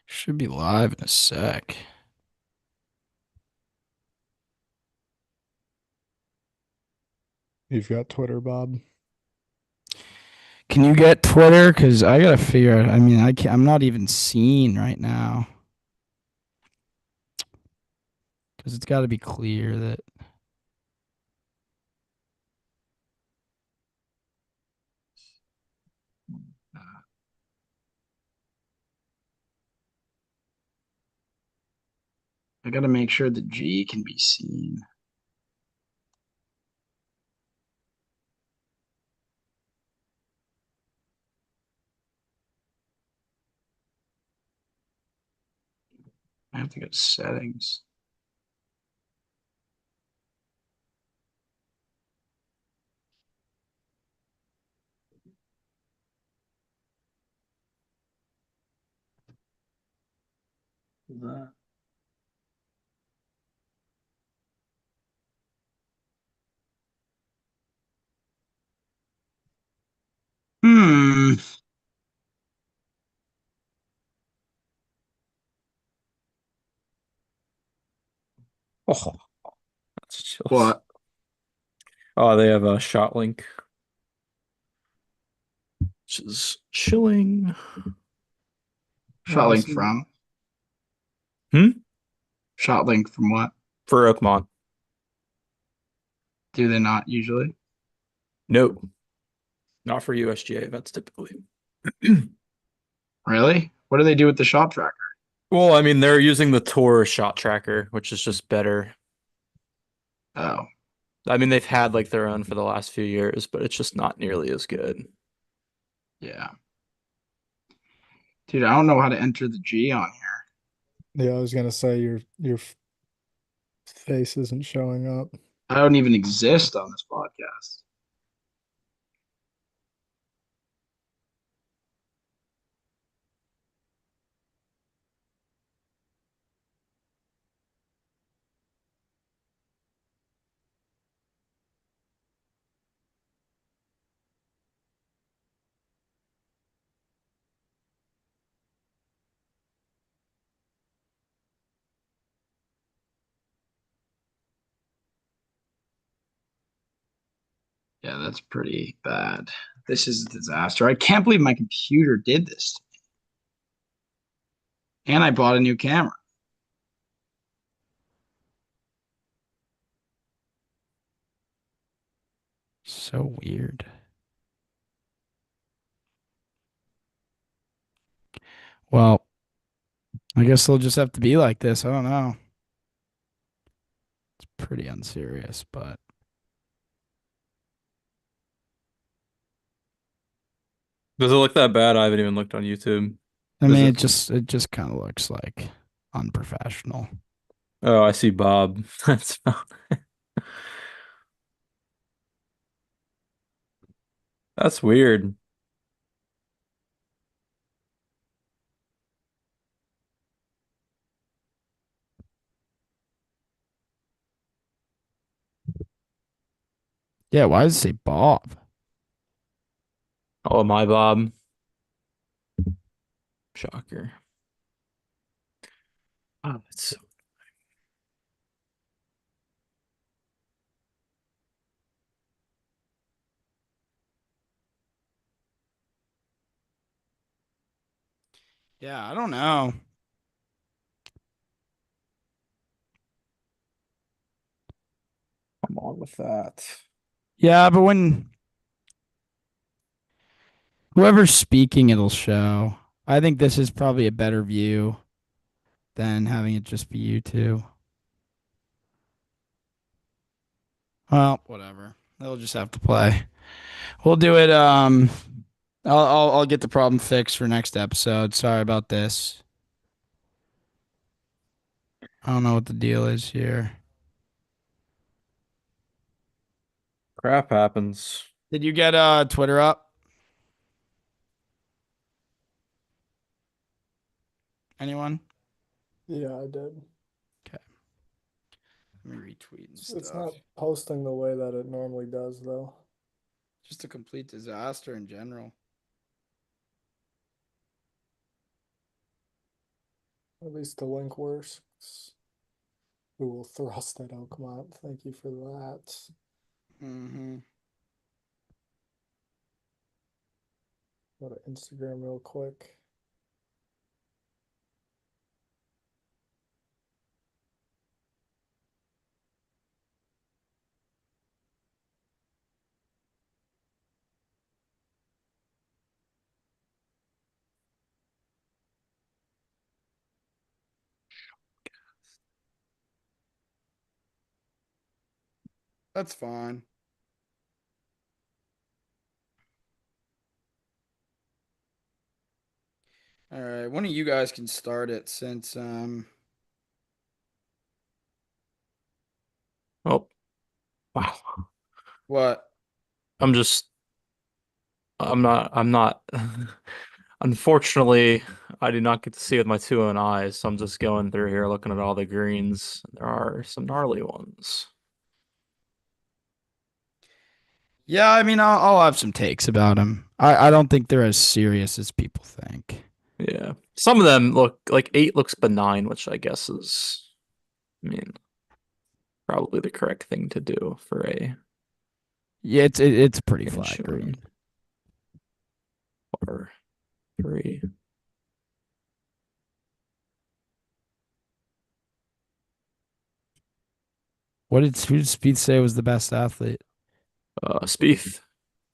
Should be live in a sec. You've got Twitter, Bob. Can you get Twitter? Because I gotta figure out. I mean, I can't, I'm not even seen right now. Because it's got to be clear that I got to make sure the G can be seen. I have to go to settings. That. Hmm. Oh, that's chills. What? Oh, they have a shot link, which is chilling. Shot link Awesome. from? Hmm? Shot link from what? For Oakmont. Do they not usually? No, not for USGA events typically. Really? What do they do with the shot tracker? Well, I mean, they're using the Tour shot tracker, which is just better. Oh, I mean, they've had like their own for the last few years, but it's just not nearly as good. yeah. Dude, I don't know how to enter the G on here. Yeah, I was gonna say your face isn't showing up. I don't even exist on this podcast. Yeah, that's pretty bad. This is a disaster. I can't believe my computer did this. And I bought a new camera. So weird. Well, I guess they'll just have to be like this. I don't know. It's pretty unserious, but Does it look that bad? I haven't even looked on YouTube. I Does mean, it? it just kind of looks like unprofessional. Oh, I see Bob. That's that's weird. Yeah, why does it say Bob? Oh, my Bob. Shocker. Oh, it's so Yeah, I don't know. come on with that. Yeah, but when whoever's speaking, it'll show. I think this is probably a better view than having it just be you two. Well, whatever. They'll just have to play. We'll do it. I'll get the problem fixed for next episode. Sorry about this. I don't know what the deal is here. Crap happens. Did you get Twitter up? Anyone? Yeah, I did. Okay. Let me retweet and It's stuff. not posting the way that it normally does, though. Just a complete disaster in general. At least the link works. We will thrust at Oakmont. Thank you for that. Mm-hmm. Go to Instagram real quick. That's fine. All right, one of you guys can start it since Oh, wow. what? I'm just I'm not unfortunately I do not get to see with my two own eyes, so I'm just going through here looking at all the greens. There are some gnarly ones. Yeah, I mean, I'll have some takes about him. I don't think they're as serious as people think. Yeah. Some of them look like 8 looks benign, which I guess is, I mean, probably the correct thing to do for a Yeah, it's a pretty flat Incheon green. or 3. Who did Speed say was the best athlete? Spieth.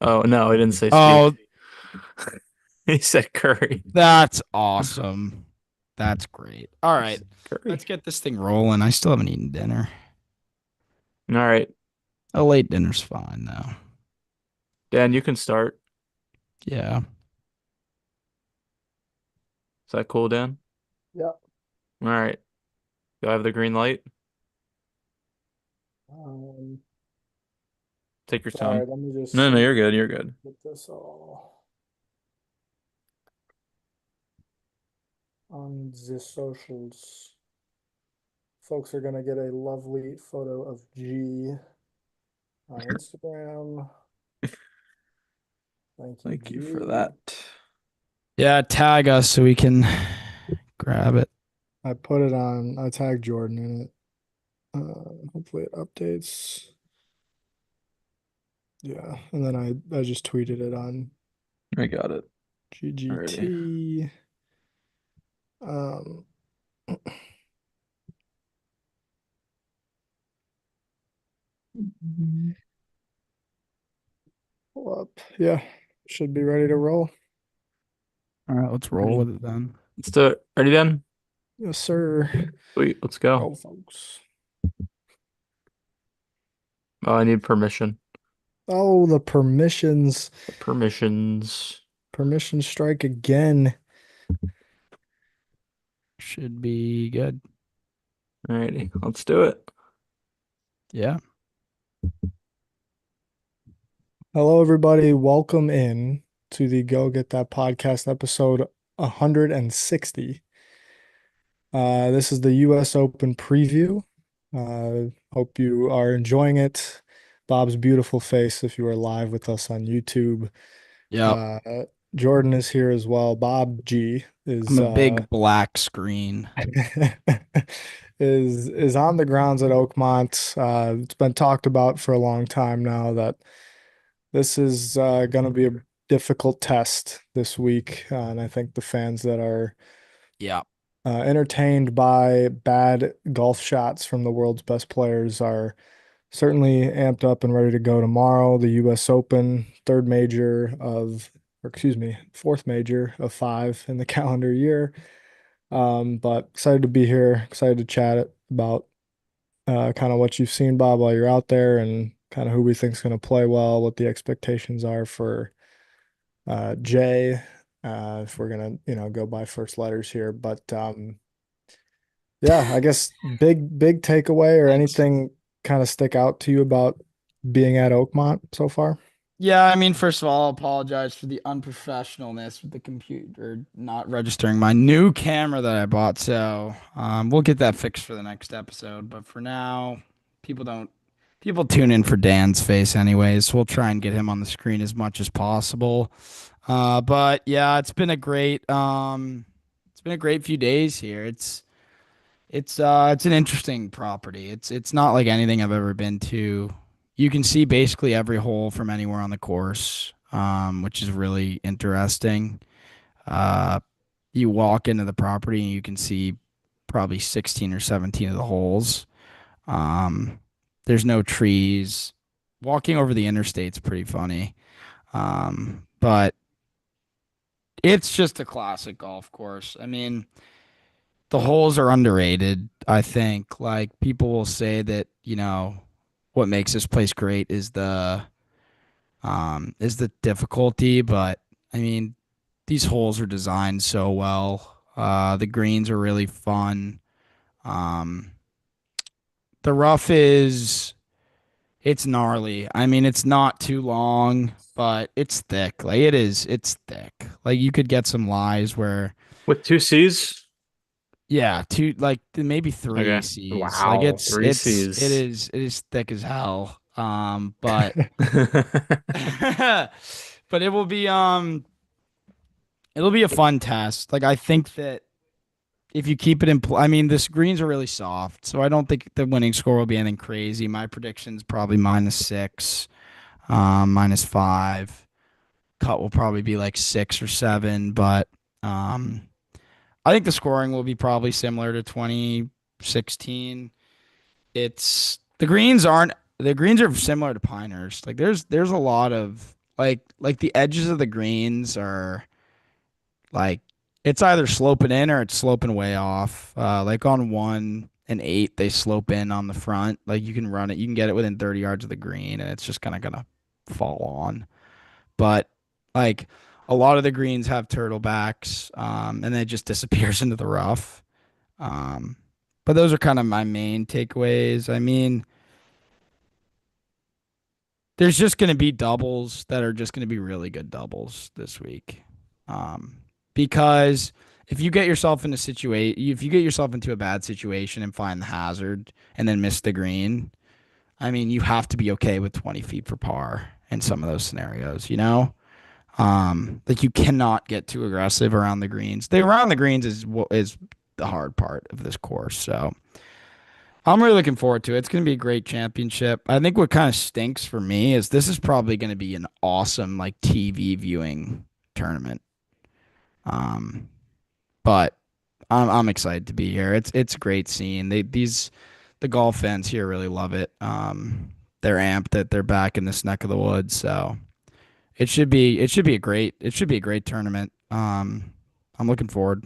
Oh no, he didn't say Spieth. Oh, He said Curry. that's awesome. That's great. All He right, said let's Curry. get this thing rolling. I still haven't eaten dinner. All right, A late dinner's fine though. Dan, you can start. Yeah. Is that cool, Dan? Yeah. All right. Do I have the green light? Um, Take your sorry, time. let me just No, no, you're good. You're good. get this all on the socials. Folks are gonna get a lovely photo of G on Instagram. Thank you, Thank you for G. that. Yeah, tag us so we can grab it. I put it on, I tagged Jordan in it. Hopefully it updates. Yeah, and then I just tweeted it on I got it already. GGT. Um, pull up. Yeah, should be ready to roll. All right, let's roll Ready. with it then. Let's do it. Ready, Dan? Yes, sir. Sweet. Let's go. Go, folks. Oh, I need permission. Oh, the permissions. The permissions. Permission strike again. Should be good. Alrighty, let's do it. Yeah. Hello, everybody. Welcome in to the Go Get That podcast episode 160. This is the US Open preview. Hope you are enjoying it. Bob's beautiful face if you are live with us on YouTube. Yeah. Uh, Jordan is here as well. Bob G I'm is a big black screen. is on the grounds at Oakmont. It's been talked about for a long time now that this is going to be a difficult test this week, and I think the fans that are Yeah. entertained by bad golf shots from the world's best players are certainly amped up and ready to go tomorrow. The US Open, third major of, or excuse me, fourth major of five in the calendar year. But excited to be here, excited to chat about kind of what you've seen, Bob, while you're out there and kind of who we think is going to play well, what the expectations are for Jay, if we're gonna, go by first letters here. But yeah, I guess big takeaway or Thanks. anything kind of stick out to you about being at Oakmont so far? Yeah, I mean, first of all, I'll apologize for the unprofessionalness with the computer not registering my new camera that I bought. So, we'll get that fixed for the next episode. But for now, people don't people tune in for Dan's face anyways. So we'll try and get him on the screen as much as possible. But yeah, it's been a great few days here. It's an interesting property. It's not like anything I've ever been to. You can see basically every hole from anywhere on the course, which is really interesting. Uh, you walk into the property and you can see probably 16 or 17 of the holes. Um, there's no trees. Walking over the interstate's pretty funny. But it's just a classic golf course. I mean, the holes are underrated, I think. Like people will say that, what makes this place great is the difficulty, but I mean, these holes are designed so well. The greens are really fun. Um, the rough is it's gnarly. I mean, it's not too long, but it's thick. Like it's thick. Like you could get some lies where With two C's? yeah, two like maybe three Okay. C's. Like Wow, three C's. it is thick as hell. But but it'll be a fun test. Like I think that if you keep it in I mean, the greens are really soft, so I don't think the winning score will be anything crazy. My prediction's probably -6, -5. Cut will probably be like 6 or 7, but um, I think the scoring will be probably similar to 2016. It's the greens are similar to Pinehurst. Like there's a lot of like the edges of the greens are like it's either sloping in or it's sloping way off. Like on 1 and 8, they slope in on the front. Like you can run it, you can get it within 30 yards of the green, and it's just kind of gonna fall on. But like a lot of the greens have turtlebacks, and then it just disappears into the rough. Um, but those are kind of my main takeaways. I mean, there's just going to be doubles that are just going to be really good doubles this week. Um, because if you get yourself in a situation, if you get yourself into a bad situation and find the hazard and then miss the green, I mean, you have to be okay with 20 feet for par in some of those scenarios, you know? Like you cannot get too aggressive around the greens. The around the greens is what is the hard part of this course. So I'm really looking forward to it. It's going to be a great championship. I think what kind of stinks for me is this is probably going to be an awesome like TV viewing tournament. Um, but I'm excited to be here. It's a great scene. The golf fans here really love it. They're amped that they're back in this neck of the woods. So it should be a great tournament. I'm looking forward.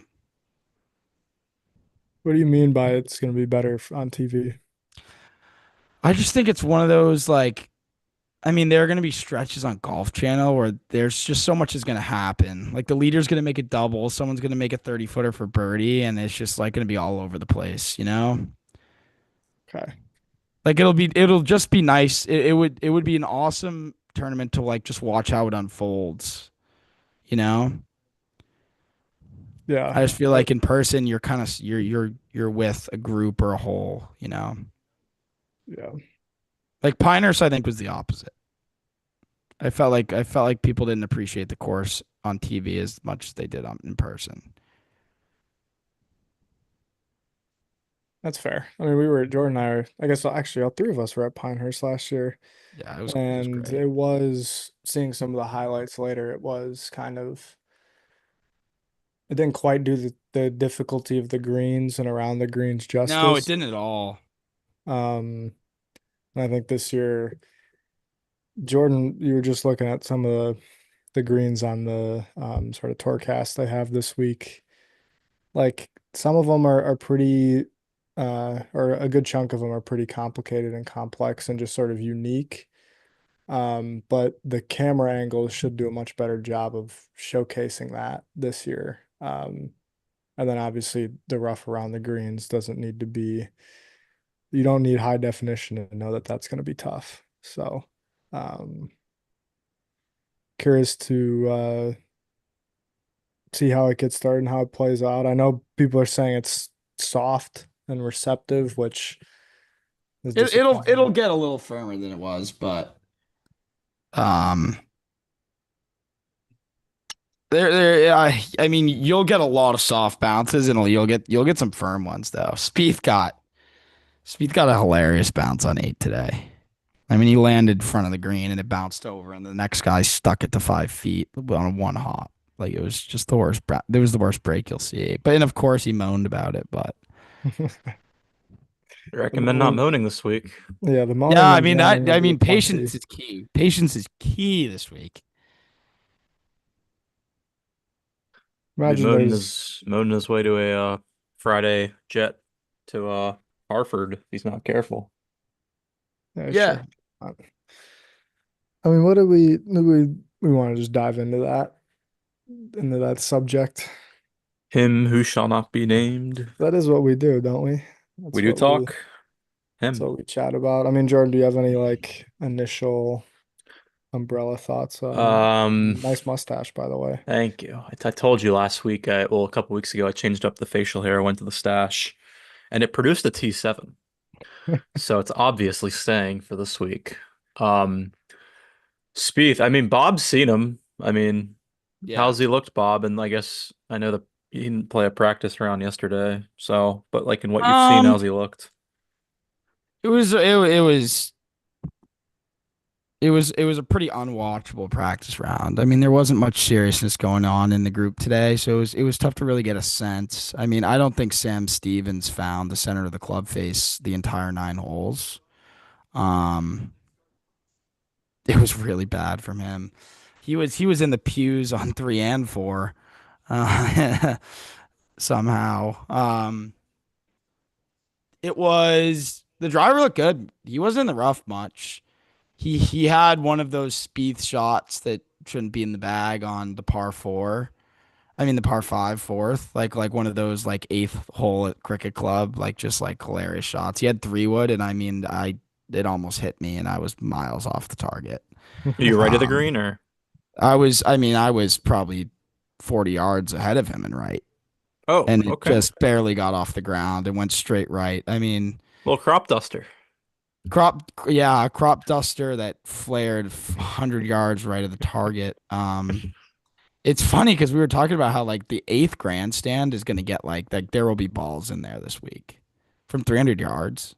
What do you mean by it's going to be better on TV? I just think it's one of those like I mean, there are going to be stretches on Golf Channel where there's just so much is going to happen. Like the leader's going to make a double, someone's going to make a 30 footer for birdie, and it's just like going to be all over the place, you know? Okay. Like it'll just be nice. It would be an awesome tournament to like just watch how it unfolds, you know? Yeah. I just feel like in person you're kind of you're with a group or a whole, you know? Yeah. Like Pinehurst I think was the opposite. I felt like people didn't appreciate the course on TV as much as they did in person. That's fair. I mean, Jordan and I are, I guess actually all three of us were at Pinehurst last year, Yeah, it was and great. it was seeing some of the highlights later, it was kind of, it didn't quite do the difficulty of the greens and around the greens No, it justice. didn't at all. Um, and I think this year, Jordan, you were just looking at some of the greens on the sort of tourcast they have this week. Like some of them are pretty or a good chunk of them are pretty complicated and complex and just sort of unique. But the camera angles should do a much better job of showcasing that this year. And then obviously the rough around the greens doesn't need to be, you don't need high definition to know that that's going to be tough. So, um, curious to see how it gets started and how it plays out. I know people are saying it's soft and receptive, which is It'll disappointing. get a little firmer than it was, but um I mean, you'll get a lot of soft bounces, and you'll get some firm ones though. Spieth got a hilarious bounce on 8 today. I mean, he landed in front of the green and it bounced over, and the next guy stuck it to 5 feet on one hop. Like it was just the worst. It was the worst break you'll see. But and of course he moaned about it. But I recommend not moaning this week. Yeah, the yeah, moaning I and mean groaning that. will I be mean aplenty. patience is key. Patience is key this week. Be Imagine there's moaning his way to a Friday jet to Hartford if he's not careful. yeah, Yeah. sure. I mean, what do we want to just dive into that subject? Him who shall not be named. That is what we do, don't we? We That's do what we talk. that's Him. what we chat about. I mean, Jordan, do you have any like initial umbrella thoughts? Um, Nice mustache, by the way. Thank you. I told you last week, well, a couple weeks ago, I changed up the facial hair, I went to the stash, and it produced a T7. So it's obviously staying for this week. Um, Spieth, I mean, Bob's seen him. I mean, Yeah. how's he looked, Bob? And I guess I know that he didn't play a practice round yesterday. So, but like in what you've seen, Um. how's he looked? It was a pretty unwatchable practice round. I mean, there wasn't much seriousness going on in the group today, so it was tough to really get a sense. I mean, I don't think Sam Stevens found the center of the club face the entire 9 holes. Um, it was really bad from him. He was in the pews on 3 and 4, uh, somehow. The driver looked good. He wasn't in the rough much. He had one of those Spieth shots that shouldn't be in the bag on the par four. I mean the par five fourth, like one of those like eighth hole at cricket club, like just like hilarious shots. He had 3 wood, and I mean I it almost hit me, and I was miles off the target. Are you right of the Um, green or? I was probably 40 yards ahead of him and right, Oh, and it okay. just barely got off the ground and went straight right. I mean, Little crop duster. crop duster that flared 100 yards right of the target. It's funny because we were talking about how like the eighth grandstand is going to get like there will be balls in there this week from 300 yards.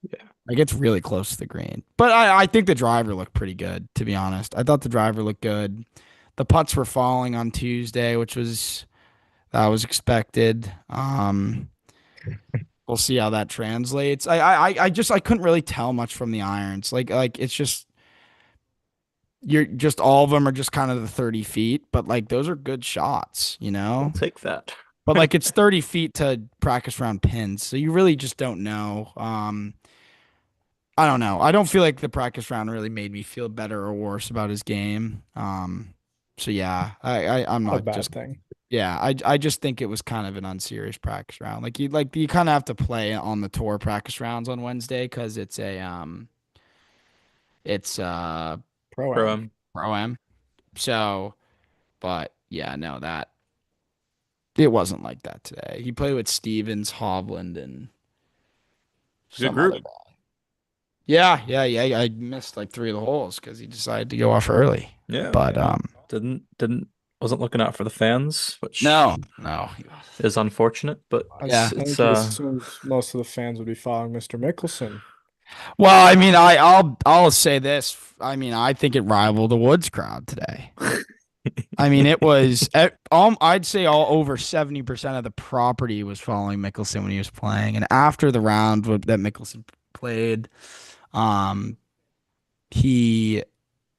Yeah. Like it's really close to the green. But I think the driver looked pretty good, to be honest. I thought the driver looked good. The putts were falling on Tuesday, which was that was expected. We'll see how that translates. I couldn't really tell much from the irons. Like it's just you're just all of them are just kind of the 30 feet, but like those are good shots, you I'll know? take that. But like it's 30 feet to practice round pins, so you really just don't know. I don't know. I don't feel like the practice round really made me feel better or worse about his game. So yeah, I'm Not a not bad just thing. yeah, I just think it was kind of an unserious practice round. Like you kind of have to play on the tour practice rounds on Wednesday because it's Pro Pro am. am. pro am. So, but yeah, no, that it wasn't like that today. He played with Stevens, Hovland, and Good some other group. guy. Yeah. I missed like 3 of the holes because he decided to go off early. Yeah. But Well, didn't wasn't looking out for the fans, which no. is unfortunate, but I Yeah. it's think you assumed most of the fans would be following Mr. Mickelson. Well, I mean, I'll say this. I mean, I think it rivaled the Woods crowd today. I mean, it was I'd say all over 70% of the property was following Mickelson when he was playing, and after the round that Mickelson played, um, he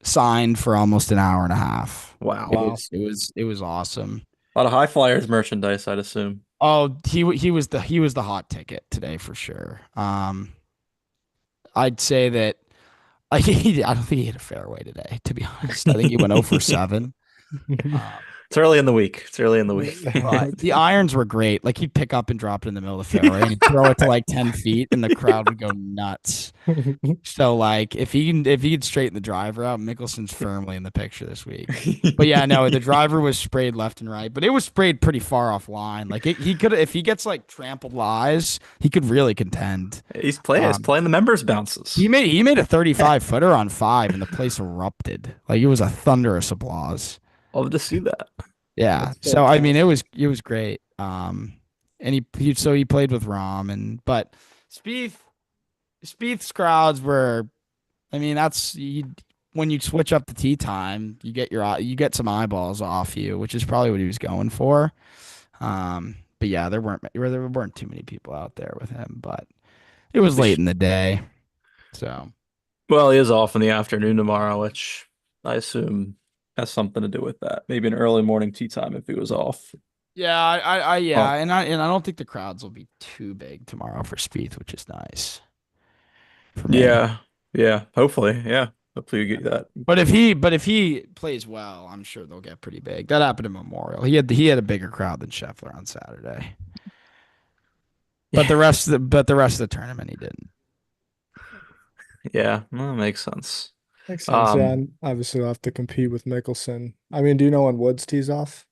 signed for almost an hour and a half. It wow. Wow. was it was it was awesome. A lot of high flyers merchandise, I'd assume. Oh, he was the hot ticket today for sure. I'd say that like I don't think he hit a fairway today, to be honest. I think he went 0 for 7. Um, It's early in the week. It's early in the week. but the irons were great. Like he'd pick up and drop it in the middle of the fairway and he'd throw it to like 10 feet and the crowd would go nuts. So like if he could straighten the driver out, Mickelson's firmly in the picture this week. But yeah, no, the driver was sprayed left and right, but it was sprayed pretty far off line. Like he could if he gets like trampled lies, he could really contend. He's Um, playing the members bounces. he made a 35 footer on 5 and the place erupted. Like it was a thunderous applause. Love to see that. Yeah. That's So I mean, fantastic. it was great. And he played with Rom but Spieth Spieth's crowds were. I mean, when you switch up the tee time, you get some eyeballs off you, which is probably what he was going for. But yeah, there weren't too many people out there with him, but it was We late sh in the day, so Well, he is off in the afternoon tomorrow, which I assume has something to do with that. Maybe an early morning tea time if he was off. yeah, yeah, Well, and I don't think the crowds will be too big tomorrow for Spieth, which is nice for me. yeah, yeah. Hopefully, yeah. Hopefully you get that. But if he plays well, I'm sure they'll get pretty big. That happened at Memorial. He had a bigger crowd than Scheffler on Saturday. Yeah, But the rest of the tournament he didn't. yeah. Well, that makes sense. Makes sense. Yeah, Um, and obviously we'll have to compete with Mickelson. I mean, do you know when Woods tees off?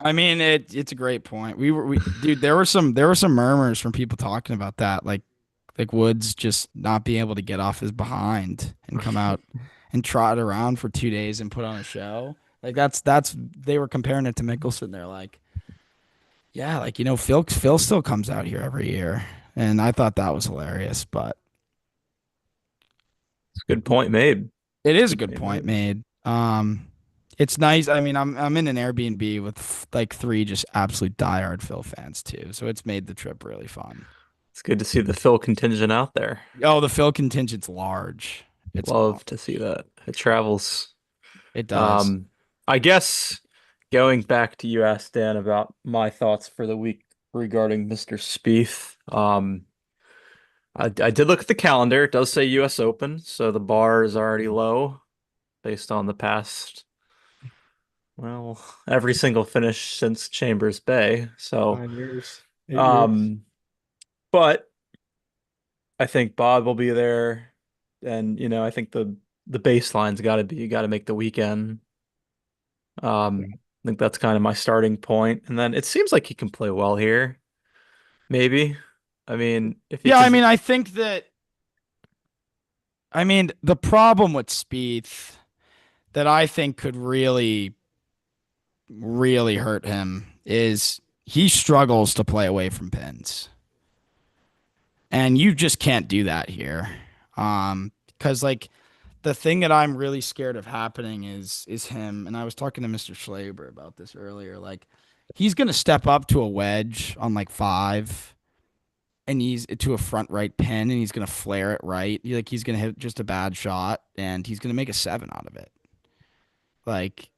I mean, it's a great point. Dude, there were some murmurs from people talking about that, like Woods just not being able to get off his behind and come out and trot around for 2 days and put on a show. Like that's they were comparing it to Mickelson. They're like, yeah, like Phil still comes out here every year, and I thought that was hilarious. But it's a good point made. it is a Good good point point made. made. It's nice. I mean, I'm in an Airbnb with like three just absolute diehard Phil fans too, so it's made the trip really fun. It's good to see the Phil contingent out there. Oh, the Phil contingent's large. It's Love to large. see that. It travels. It does. Um, I guess going back to you asked Dan about my thoughts for the week regarding Mr. Spieth. I did look at the calendar. It does say US Open, so the bar is already low based on the past, well, every single finish since Chambers Bay. So, 9 years, 8 years. um, but I think Bob will be there, and I think the baseline's got to be you got to make the weekend. I think that's kind of my starting point, and then it seems like he can play well here. Maybe, I mean, if he Yeah, I because mean, I mean, the problem with Spieth that I think could really hurt him is he struggles to play away from pins. And you just can't do that here. Because like the thing that I'm really scared of happening is him, and I was talking to Mr. Schlaber about this earlier, like he's gonna step up to a wedge on like five and he's to a front right pin and he's gonna flare it right. He's gonna hit just a bad shot and he's gonna make a seven out of it. Like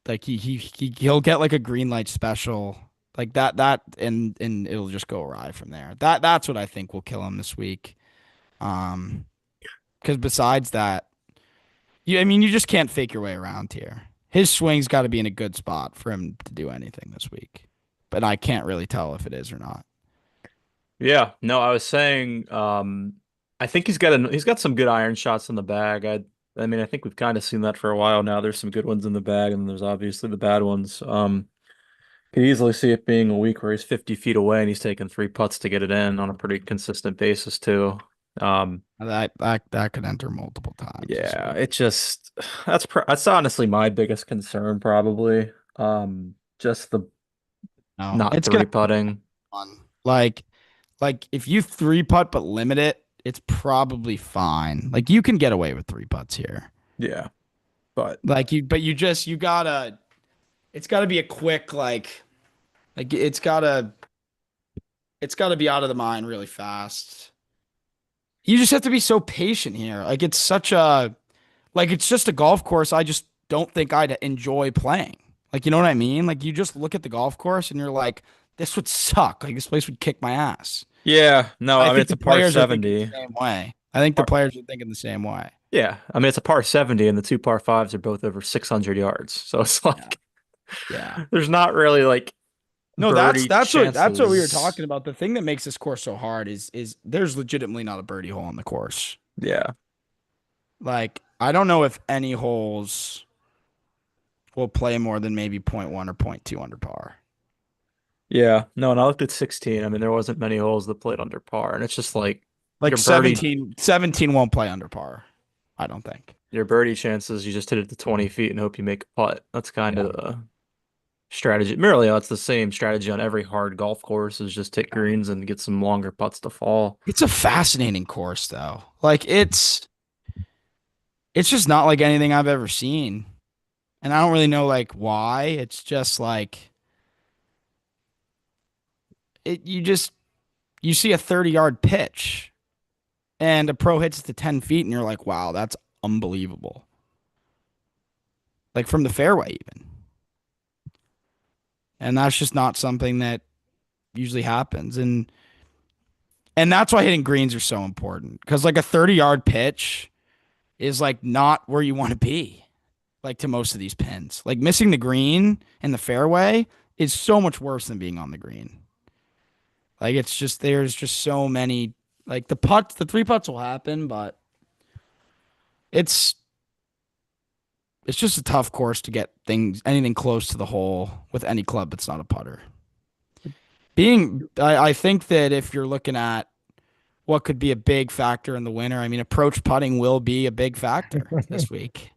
he'll get like a green light special like that and it'll just go awry from there. That's what I think will kill him this week. Um, because besides that, I mean you just can't fake your way around here. His swing's got to be in a good spot for him to do anything this week, but I can't really tell if it is or not. yeah, no, I was saying, I think he's got some good iron shots in the bag. I mean, I think we've kind of seen that for a while now. There's some good ones in the bag, and there's obviously the bad ones. Could easily see it being a week where he's 50 feet away and he's taking three putts to get it in on a pretty consistent basis too. Um, That could enter multiple times this yeah, week. it just that's honestly my biggest concern probably. Just the No, not it's gonna three putting. be fun. Like if you three putt but limit it, it's probably fine. Like you can get away with three putts here. Yeah, but But you gotta. It's gotta be a quick like it's gotta be out of the mind really fast. You just have to be so patient here. Like it's such a like it's just a golf course. I just don't think I'd enjoy playing. Like you know what I mean? Like you just look at the golf course and you're like, this would suck. Like this place would kick my ass. yeah, no, I I mean think it's the a par players are thinking 70. the same way. I think the players are thinking the same way. Yeah, I mean it's a par 70 and the two par fives are both over 600 yards. So it's Yeah. like Yeah. there's not really like No, birdie that's what we were talking chances. about. The thing that makes this course so hard is there's legitimately not a birdie hole on the course. Yeah. Like I don't know if any holes will play more than maybe point 0.1 or point 0.2 under par. Yeah. No, and I looked at 16. I mean there wasn't many holes that played under par and it's just like Like your birdie 17 won't play under par. I don't think. your birdie chances, you just hit it to 20 feet and hope you make a putt. That's kind Yeah. of the strategy. Merely, it's the same strategy on every hard golf course is just hit greens and get some longer putts to fall. It's a fascinating course though. Like it's just not like anything I've ever seen. And I don't really know like why. It's just like you see a 30-yard pitch and a pro hits it to 10 feet and you're like, wow, that's unbelievable. Like from the fairway even. And that's just not something that usually happens. And that's why hitting greens are so important. Because like a 30-yard pitch is like not where you want to be, like to most of these pins. Like missing the green and the fairway is so much worse than being on the green. Like it's just there's just so many like the three putts will happen, but it's it's just a tough course to get anything close to the hole with any club that's not a putter. I think that if you're looking at what could be a big factor in the winter, I mean, approach putting will be a big factor this week.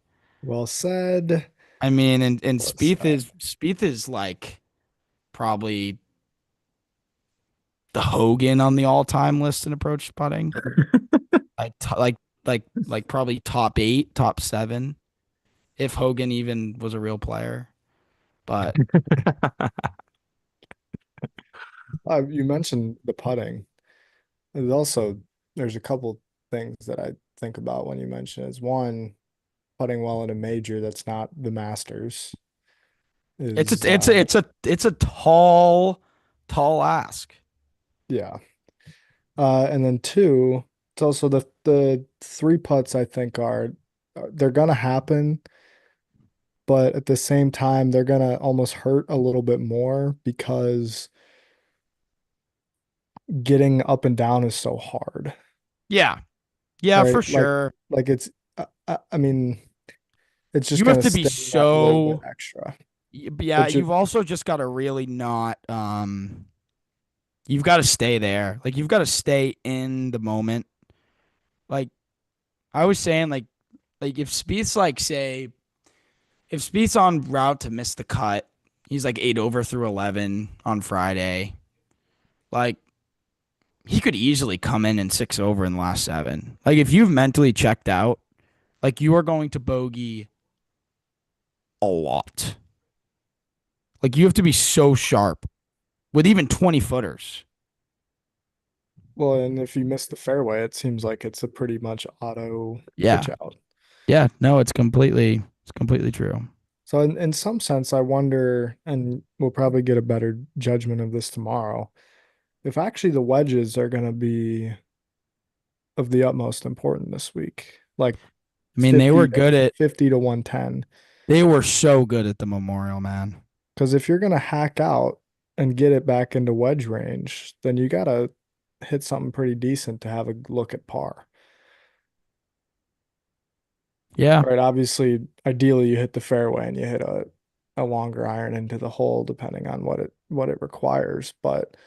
Well said. I mean, and Well said. Spieth is like probably the Hogan on the all-time list in approach putting. Like like probably top 8, top 7 if Hogan even was a real player. But You mentioned the putting. There's a couple things that I think about when you mention it. Is one, putting well in a major that's not the Masters is it's a tall ask. yeah. And then two, it's also the three putts I think are they're gonna happen, but at the same time they're gonna almost hurt a little bit more because getting up and down is so hard, Yeah. Yeah, right? for sure. Like it's I mean it's just You have gonna to be sting that little bit so extra. yeah, But you you've also just got to really not you've got to stay there. Like you've got to stay in the moment. Like I was saying like if Spieth's like say if Spieth's on route to miss the cut, he's like 8 over through 11 on Friday. Like he could easily come in and 6 over in the last 7. Like if you've mentally checked out, like you are going to bogey a lot. Like you have to be so sharp with even 20 footers. Well, and if you miss the fairway, it seems like it's a pretty much auto pitch Yeah. out. Yeah, no, it's completely true. So in some sense, I wonder, and we'll probably get a better judgment of this tomorrow, if actually the wedges are going to be of the utmost importance this week, like I mean, 50 to 110. they were so good at the Memorial, man. Because if you're going to hack out and get it back into wedge range, then you got to hit something pretty decent to have a look at par. Yeah. Right. Obviously, ideally you hit the fairway and you hit a longer iron into the hole, depending on what it requires. But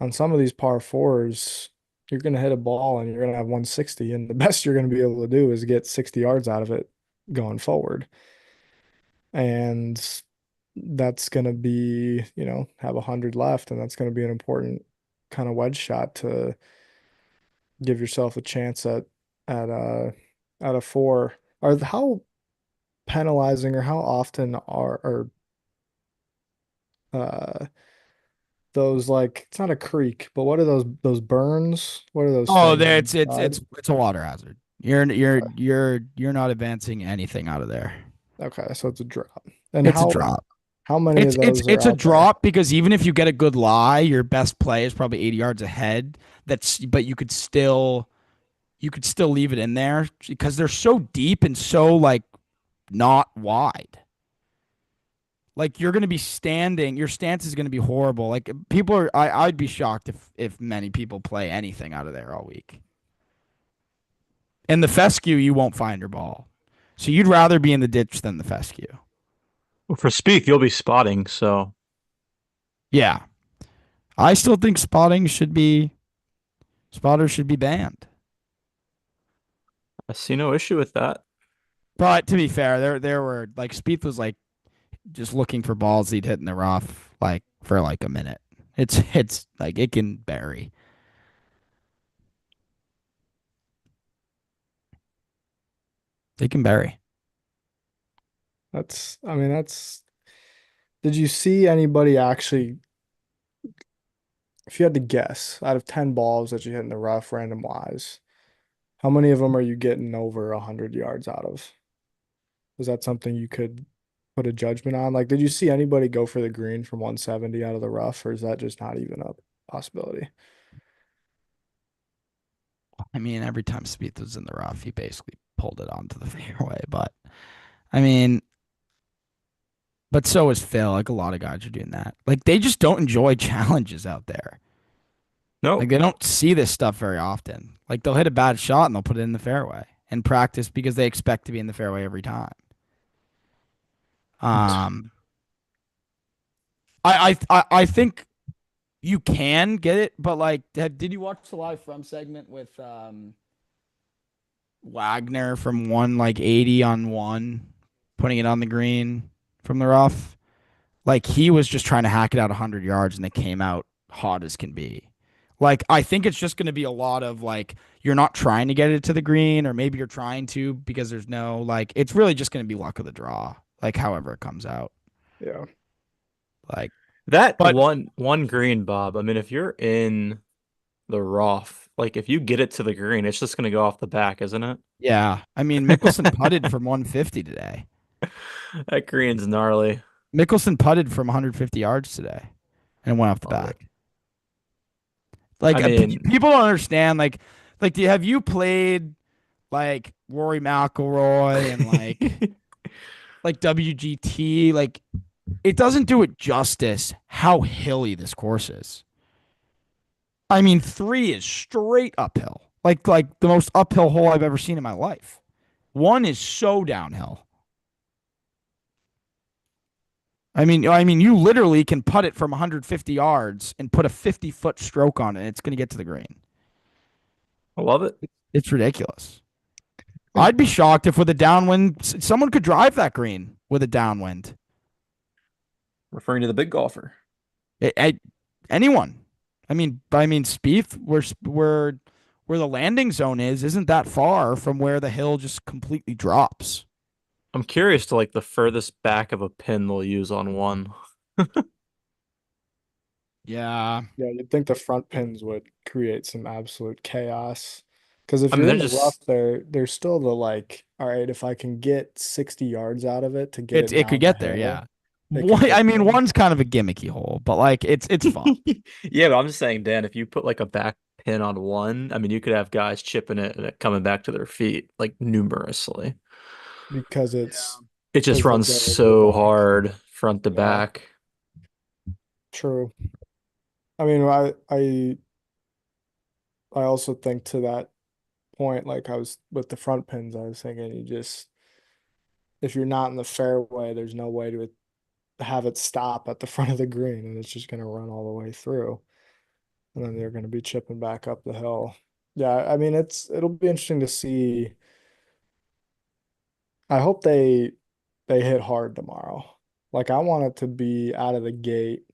on some of these par fours, you're gonna hit a ball and you're gonna have 160, and the best you're gonna be able to do is get 60 yards out of it going forward. And that's gonna be, have 100 left, and that's gonna be an important kind of wedge shot to give yourself a chance at at a four. How penalizing, or how often are uh those, like, it's not a creek, but what are those burns? What are those Oh, things there on the side? it's a water hazard. You're not advancing anything out of there. Okay, so it's a drop. And It's a drop. how many of those are It's a out there? drop because even if you get a good lie, your best play is probably 80 yards ahead. But you could still leave it in there because they're so deep and so like not wide. Like you're going to be standing, your stance is going to be horrible. Like I'd be shocked if many people play anything out of there all week. In the fescue, you won't find your ball. So you'd rather be in the ditch than the fescue. Well, for Spieth, you'll be spotting, so Yeah. I still think spotters should be banned. I see no issue with that. But to be fair, there were like Spieth was like just looking for balls he'd hit in the rough like for like a minute. It's like it can bury. It can bury. I mean, did you see anybody actually, if you had to guess, out of 10 balls that you hit in the rough, random wise, how many of them are you getting over 100 yards out of? Is that something you could put a judgment on? Like, did you see anybody go for the green from 170 out of the rough, or is that just not even a possibility? I mean, every time Spieth was in the rough, he basically pulled it onto the fairway. But I mean, but so is Phil. Like a lot of guys are doing that. Like they just don't enjoy challenges out there. Like No, they don't see this stuff very often. Like they'll hit a bad shot and they'll put it in the fairway and practice because they expect to be in the fairway every time. Um, I think you can get it, but like, did you watch the live from segment with Wagner from one like 80 on one, putting it on the green from the rough? Like he was just trying to hack it out 100 yards and it came out hot as can be. Like I think it's just going to be a lot of like you're not trying to get it to the green or maybe you're trying to because there's no like it's really just going to be luck of the draw, like however it comes out. Yeah. Like that but one green, Bob. I mean, if you're in the rough, like if you get it to the green, it's just gonna go off the back, isn't it? yeah, I mean Mickelson putted from 150 today. That green's gnarly. Mickelson putted from 150 yards today and went off the Love it. back. Like I mean, people don't understand like have you played like Rory McIlroy and like WGT, like it doesn't do it justice how hilly this course is. I mean, three is straight uphill, like the most uphill hole I've ever seen in my life. One is so downhill. I mean, you literally can putt it from 150 yards and put a 50-foot stroke on it. And it's going to get to the green. I love it. It's ridiculous. I think I'd be shocked if with a downwind, someone could drive that green with a downwind. Referring to the big golfer. I anyone. I mean, Spieth, where the landing zone is, isn't that far from where the hill just completely drops. I'm curious to like the furthest back of a pin they'll use on one. Yeah, Yeah, you'd think the front pins would create some absolute chaos. Because if I mean, you're they're in the rough just there, there's still the like, all right, if I can get 60 yards out of it to get it it it could down the get there. Yeah, hill, it could I get mean, there. one's kind of a gimmicky hole, but like it's fun. yeah, but I'm just saying, Dan, if you put like a back pin on one, I mean, you could have guys chipping it and it coming back to their feet like numerously. Because Yeah. It just because they runs go over the so back. hard front to Yeah, back. true. I mean, I also think to that point, like I was with the front pins, I was thinking you just if you're not in the fairway, there's no way to have it stop at the front of the green, and it's just going to run all the way through. And then they're going to be chipping back up the hill. Yeah, I mean it'll be interesting to see. I hope they hit hard tomorrow. Like I want it to be out of the gate.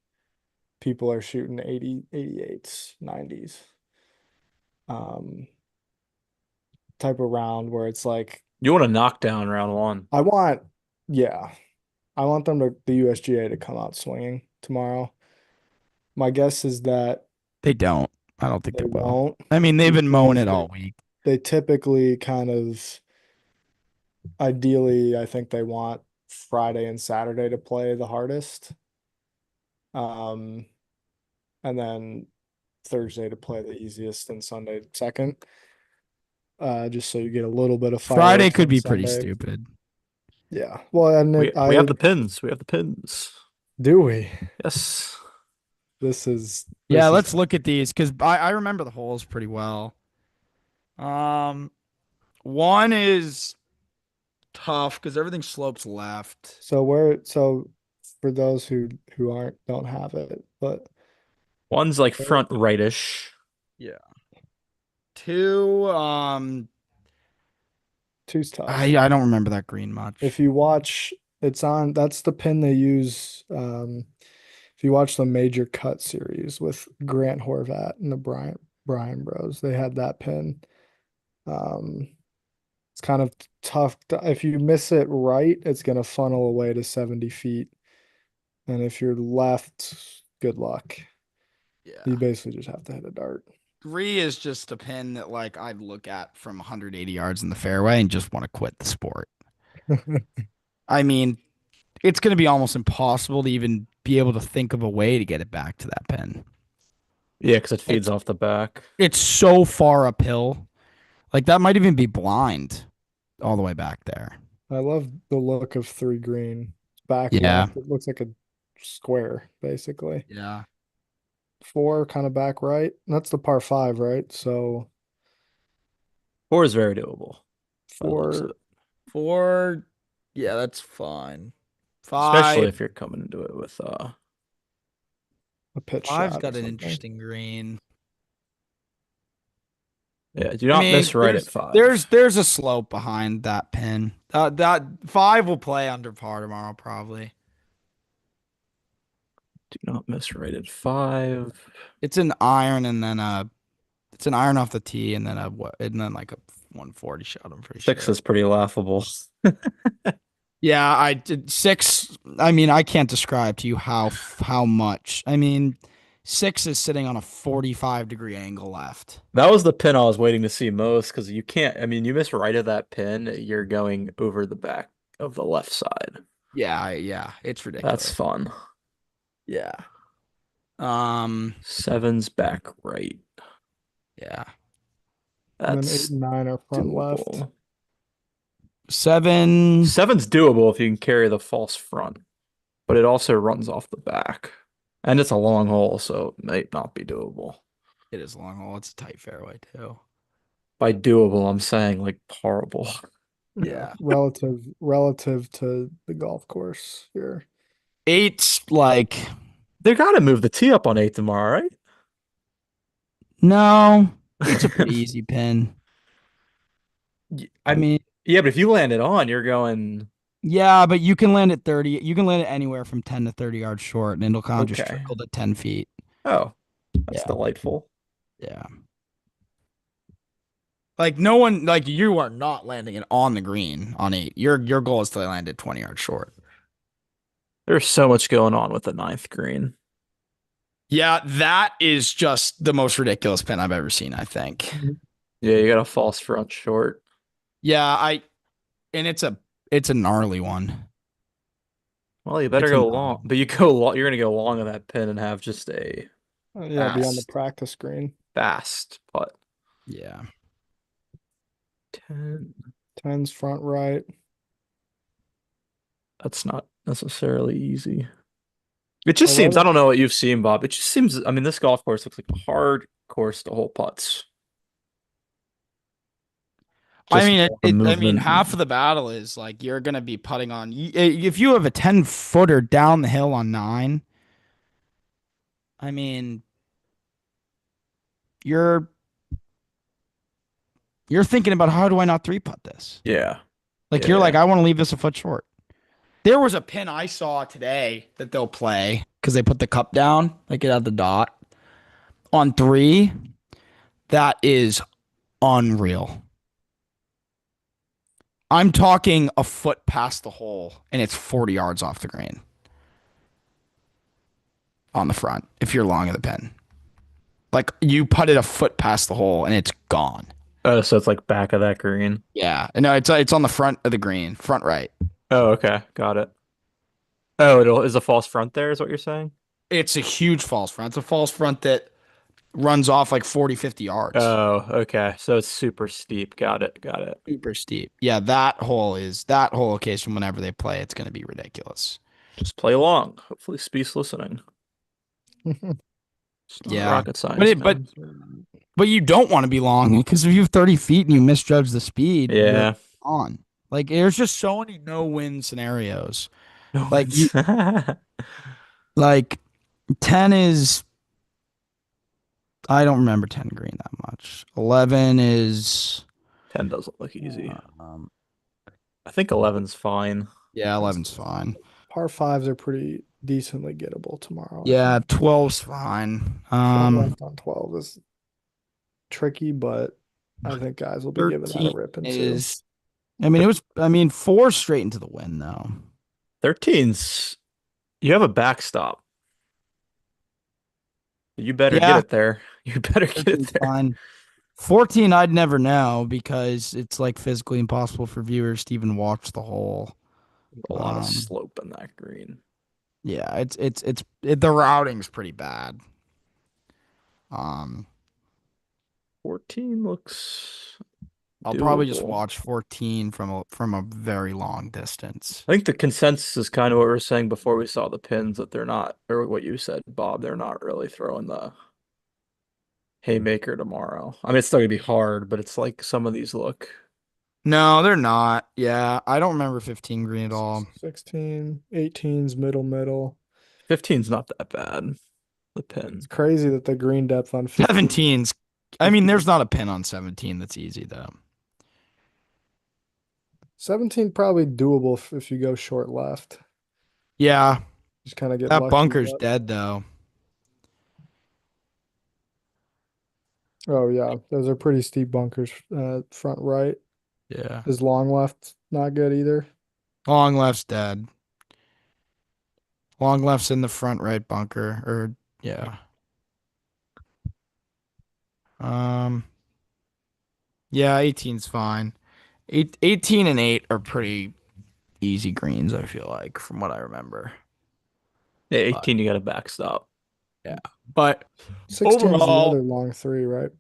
People are shooting 80, 88s, 90s. Um, type of round where it's like You want to knock down round one. I want, yeah, I want the USGA to come out swinging tomorrow. My guess is that They don't. I don't think they they will. won't I mean, they've been mowing because it all week. they typically kind of ideally I think they want Friday and Saturday to play the hardest. Um, and then Thursday to play the easiest and Sunday second. Just so you get a little bit of Friday fireworks could on be pretty Sunday. stupid. Yeah. Well, and We have the pins. We have the pins. do we? Yes. This is Yeah, this is let's look at these because I remember the holes pretty well. Um, one is tough because everything slopes left. so for those who aren't don't have it, but One's like where- front rightish. Yeah. Two, Two's tough. I don't remember that green If much. you watch, that's the pin they use. If you watch the Major Cut series with Grant Horvat and the Bryan Bros, they had that pin. Um, it's kind of tough. If you miss it right, it's gonna funnel away to 70 feet. And if you're left, good luck. You Yeah. basically just have to hit a dart. Three is just a pin that like I'd look at from 180 yards in the fairway and just want to quit the sport. I mean, it's going to be almost impossible to even be able to think of a way to get it back to that pin. Yeah, because it feeds It's off the back. it's so far uphill. Like that might even be blind all the way back there. I love the look of three green. Back Yeah. left, it looks like a square, basically. Yeah. Four kind of back right. That's the par five, right? So Four is very doable by the looks of four, it. Four, yeah, that's fine. Especially Five, if you're coming into it with a pitch five's shot or got an something. interesting green. yeah, do I not mean, miss right at there's five. there's there's a slope behind that pin. That five will play under par tomorrow, probably. Do not miss right at five. It's an iron and then it's an iron off the tee and then a what and then like a 140 shot, I'm pretty Six sure. is pretty laughable. Yeah, I did six. I mean, I can't describe to you how much. I mean, six is sitting on a 45-degree angle left. That was the pin I was waiting to see most because you can't, I mean, you miss right of that pin, you're going over the back of the left side. Yeah, it's That's ridiculous. fun. Yeah. Um, Seven's back right. yeah. And then eight That's and nine are front left. doable. Seven. Seven's doable if you can carry the false front, but it also runs off the back. And it's a long hole, so it might not be doable. It is a long hole. It's a tight fairway too. By doable, I'm saying like horrible. Yeah, Yeah. relative to the golf course here. Eight's like They gotta move the tee up on eight tomorrow, no. Eight's a right? pretty easy pin. I I'm mean, yeah, but if you land it on, you're going yeah, but you can land it 30. You can land it anywhere from 10 to 30 yards short, and it'll kind of just okay. trickle to 10 feet. Oh, that's Yeah. delightful. Yeah. Like no one, like you are not landing it on the green on eight. Your goal is to land it 20 yards short. There's so much going on with the ninth green. Yeah, that is just the most ridiculous pin I've ever seen, I think. Yeah, you got a false front short. Yeah, and it's a gnarly one. Well, you better It's a go gnarly long, but you go long, you're gonna go long on that pin and have just a Yeah, be on the fast, practice screen. fast putt. Yeah. 10. Tens front right. That's not necessarily easy. It just seems, I 11. don't know what you've seen, Bob. It just seems, I mean, this golf course looks like a hard course to hole putts. I Just mean, all the I mean, movement. half of the battle is like you're gonna be putting on. If you have a 10-footer down the hill on nine, I mean, you're you're thinking about how do I not three putt this? Yeah. Like Yeah. you're Yeah. like, I want to leave this a foot short. There was a pin I saw today that they'll play because they put the cup down, like it had the dot on three. That is unreal. I'm talking a foot past the hole, and it's 40 yards off the green on the front if you're long of the pin. Like you put it a foot past the hole, and it's gone. Oh, so it's like back of that green. Yeah, no, it's on the front of the green, front right. Oh, okay. Got it. Oh, it is a false front there, is what you're saying? It's a huge false front. It's a false front that runs off like 40, 50 yards. Oh, okay. So it's super steep. Got it. Got it. Super steep. Yeah, that whole occasion whenever they play, it's going to be ridiculous. Just play along. Hopefully, Speed's listening. It's not Yeah. rocket science, man. But you don't want to be long because if you have 30 feet and you misjudge the speed, you're Yeah. on. Like there's just so many no-win scenarios. No, Like you it's like 10 is I don't remember 10 green that much. 11 is 10 doesn't look easy. I think 11's fine. Yeah, That's 11's fine. par fives are pretty decently gettable tomorrow, I Yeah, think. 12's fine. Front left on 12 is tricky, but I think guys will be giving that a 13 rip in two. is, I mean, it was, I mean, four straight into the win, though. 13's, you have a backstop. You better get Yeah, it there. You better get it 13's there. fine. 14, I'd never know because it's like physically impossible for viewers to even watch the hole. A lot of Um, slope in that green. yeah, the routing's pretty bad. Um, 14 looks I'll probably just doable. watch 14 from a very long distance. I think the consensus is kind of what we were saying before we saw the pins that they're not, or what you said, Bob, they're not really throwing the haymaker tomorrow. I mean, it's still gonna be hard, but it's like some of these look. No, they're not. Yeah, I don't remember 15 green at all. 16, 18's middle, middle. 15's not that bad. The It's pin. crazy that the green depth on 15, 17's, I mean, 15, there's not a pin on 17 that's easy though. 17 probably doable if you go short left. Yeah, Just kind of get that lucky, bunker's but dead though. oh yeah, those are pretty steep bunkers. Front right Yeah. is long left, not good either. Long left's dead. Long left's in the front right bunker. Or yeah. Um yeah, 18's fine. 18 and 8 are pretty easy greens, I feel like, from what I remember. Yeah, But 18, you got a backstop. yeah. But 16's the overall, other long three, right?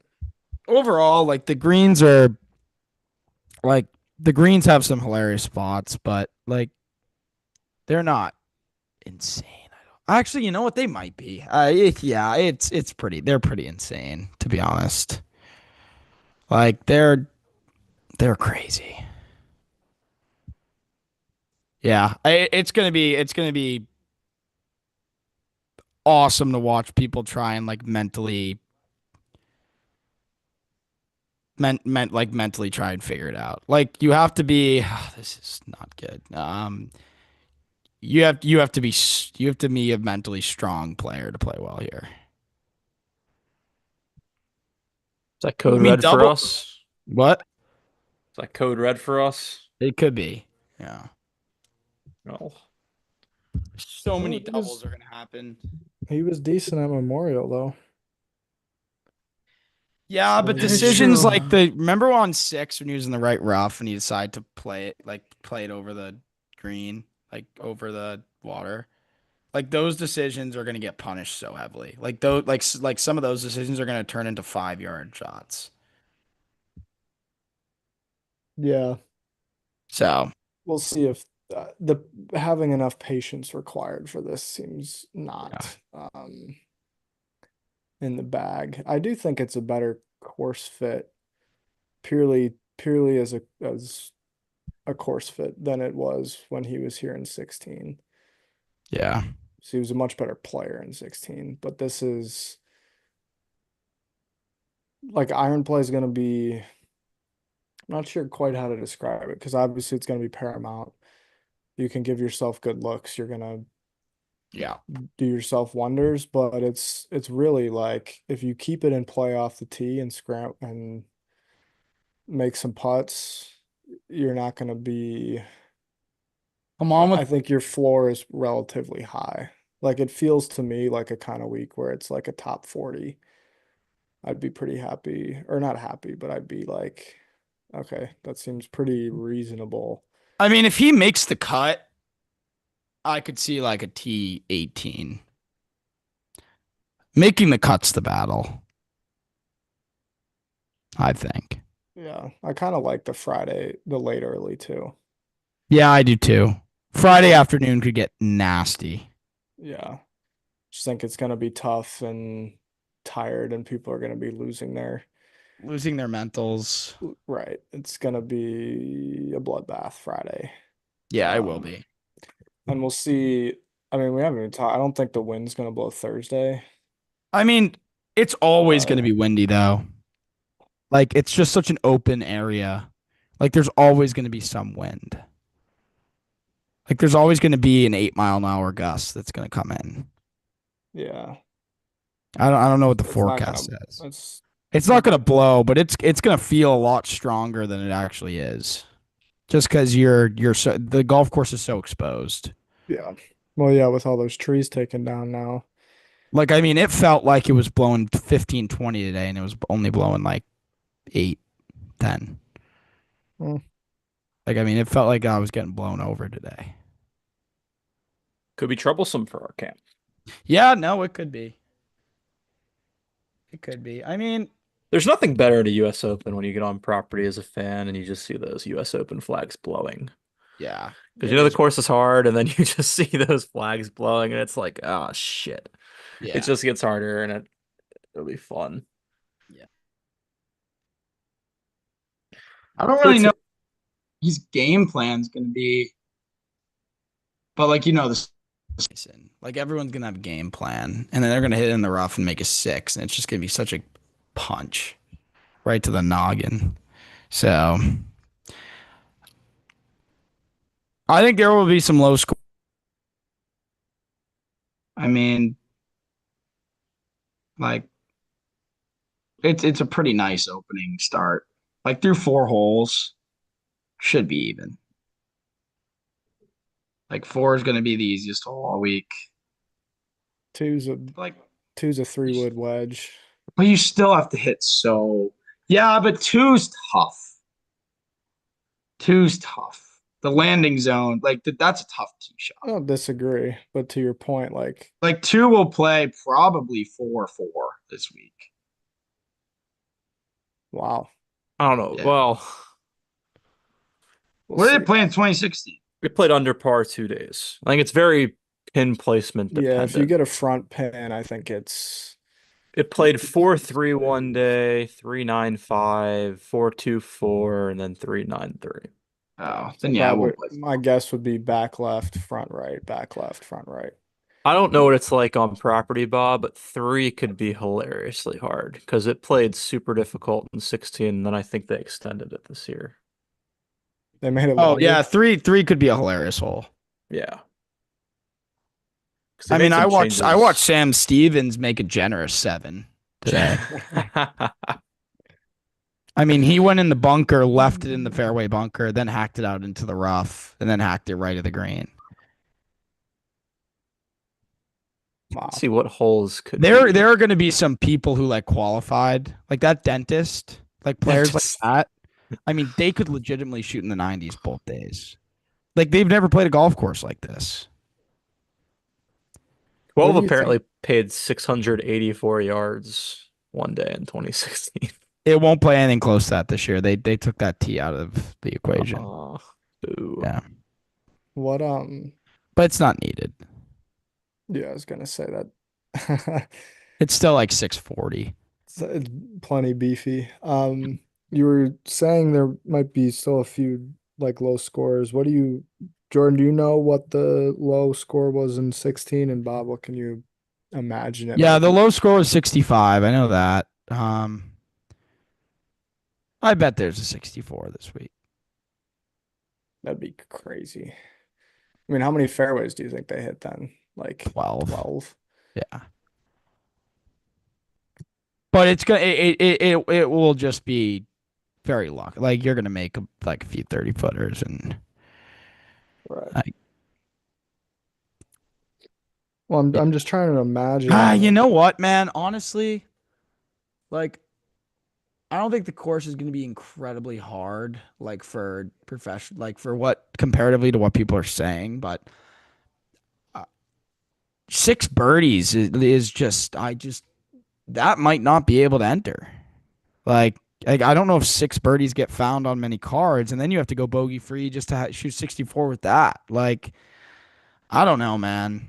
like the greens are like the greens have some hilarious spots, but like they're not insane. I don't actually, you know what? They might be. Yeah, it's pretty. They're pretty insane, to be honest. Like they're crazy. Yeah, it's gonna be awesome to watch people try and like mentally try and figure it out. Like you have to be. This is not good. You have to be a mentally strong player to play well here. Is that I code mean, red for double us? what? Is that code red for us? It could be. Yeah. No. So Oh, many doubles are gonna happen. he was decent at Memorial though. Yeah, but That is decisions true. like the remember on six when he was in the right rough and he decided to play it over the green, like over the water. Like those decisions are gonna get punished so heavily. Like those like some of those decisions are gonna turn into 5 yard shots. Yeah, So we'll see if the having enough patience required for this seems yeah. not in the bag. I do think it's a better course fit purely as a course fit than it was when he was here in 16. Yeah. So he was a much better player in 16, but this is like iron play is going to be, I'm not sure quite how to describe it because obviously it's going to be paramount. You can give yourself good looks, you're going to Yeah. do yourself wonders, but it's really like if you keep it in play off the tee and scram and make some putts, you're not going to be Come on I with think your floor is relatively high. Like it feels to me like a kind of week where it's like a top 40. I'd be pretty happy, or not happy, but I'd be like, okay, that seems pretty reasonable. I mean, if he makes the cut, I could see like a T 18. Making the cut's the battle, I think. Yeah, I kind of like the late early too. Yeah, I do too. Friday afternoon could get nasty. Yeah, just think it's gonna be tough and tired, and people are gonna be losing their Losing their mentals. right. It's gonna be a bloodbath Friday. Yeah, it will Um, be. and we'll see. I mean, we haven't even talked. I don't think the wind's gonna blow Thursday. I mean, it's always going to Uh, be windy though. Like it's just such an open area. Like there's always going to be some wind. Like there's always going to be an 8 mile an hour gust that's going to come in. Yeah. I don't know what the It's not forecast gonna, says. it's, It's not going to blow, but it's going to feel a lot stronger than it actually is. Just because the golf course is so exposed. yeah. Well, yeah, with all those trees taken down now. Like I mean, it felt like it was blowing 15, 20 today, and it was only blowing like 8, 10. Mm. Like I mean, it felt like I was getting blown over today. Could be troublesome for our camp. Yeah, no, it could be. It could be. I mean, There's nothing better at a US Open when you get on property as a fan and you just see those US Open flags blowing. yeah, Because you it know the is. course is hard, and then you just see those flags blowing, and it's like, oh shit. It Yeah, just gets harder, and it'll be fun. yeah. I don't So really it's know what his game plan's gonna be, but like this, like everyone's gonna have a game plan, and then they're gonna hit it in the rough and make a six, and it's just gonna be such a punch right to the noggin. So I think there will be some low score. I mean, like it's a pretty nice opening start. Like through 4 holes should be even. Like four is going to be the easiest hole all week. Two's a Like, two's a 3 wood wedge. but you still have to hit so. Yeah, but two's tough. Two's tough. The landing zone, like that's a tough tee I shot. don't disagree, but to your point, like, Like two will play probably 4-4 this week. wow, I don't know. Yeah. Well, we'll What did see. it play in 2016? we played under par 2 days. I think it's very pin placement Yeah, if you dependent. get a front pin, I think it's It played 4-3 one day, 3-9-5, 4-2-4, and then 3-9-3. Oh, so then yeah, it probably won't play my four. guess would be back left, front right, back left, front right. I don't know what it's like on property, Bob, but three could be hilariously hard because it played super difficult in 16, and then I think they extended it this year. They made it Oh yeah, longer. three could be a hilarious hole. Yeah, because they I mean, made I some watched I watched changes. Sam Stevens make a generous 7 today. I mean, he went in the bunker, left it in the fairway bunker, then hacked it out into the rough, and then hacked it right at the green. Wow. See what holes could There be. are going to be some people who like qualified, like that dentist, like That players like just that. I mean, they could legitimately shoot in the 90s both days. Like they've never played a golf course like this. What 12 do you think? apparently paid 684 yards one day in 2016. It won't play anything close to that this year. They took that tee out of the equation. Oh, boo. Yeah, What but it's not needed. yeah, I was gonna say that. It's still like 640. It's plenty beefy. You were saying there might be still a few like low scores. Jordan, do you know what the low score was in 16? And Bob, what can you imagine it Yeah, might the be? low score was 65. I know that. I bet there's a 64 this week. That'd be crazy. I mean, how many fairways do you think they hit then? Like 12. 12? Yeah. But it will just be very lucky. Like you're gonna make like a few 30 footers and Right. like Well, I'm yeah. I'm just trying to imagine. You know what, man? Honestly, like I don't think the course is gonna be incredibly hard, like for professional, like for what comparatively to what people are saying. But uh, 6 birdies is just that might not be able to enter. Like, I don't know if 6 birdies get found on many cards, and then you have to go bogey free just to shoot 64 with that. Like, I don't know, man.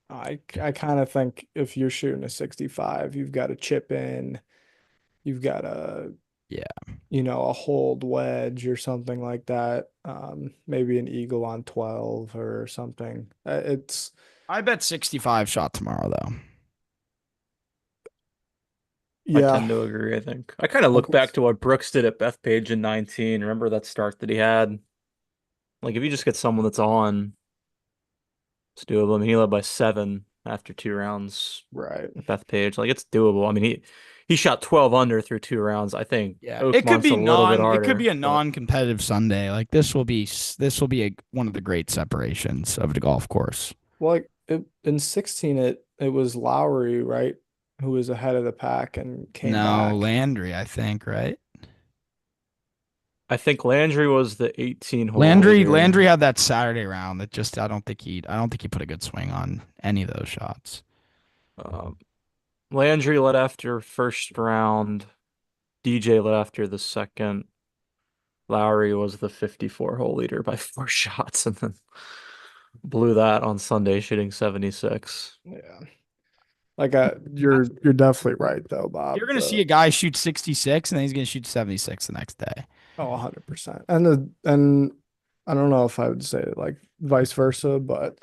I kind of think if you're shooting a 65, you've got to chip in, you've got a Yeah, a hold wedge or something like that. Maybe an eagle on 12 or something. It's I bet 65 shot tomorrow though. I yeah, tend to agree, I think. I kind of I look can back to what Brooks did at Bethpage in 19. Remember that start that he had? Like if you just get someone that's on, it's doable. I mean, he led by 7 after 2 rounds. Right. Bethpage, like it's doable. I mean, he shot 12 under through 2 rounds. I think Yeah, Oakmont's a little bit it could be harder, a but non-competitive Sunday. Like this will be one of the great separations of the golf course. Well, like in 16, it was Lowry, right, who was ahead of the pack and came No, back. Landry, I think, right? I think Landry was the 18-hole Landry leader. had that Saturday round that just I don't think he put a good swing on any of those shots. Um, Landry led after first round. DJ led after the second. Lowry was the 54-hole leader by 4 shots and then blew that on Sunday, shooting 76. Yeah. Like you're definitely right though, You're Bob. gonna see a guy shoot 66 and then he's gonna shoot 76 the next day. 100%. And I don't know if I would say like vice versa, but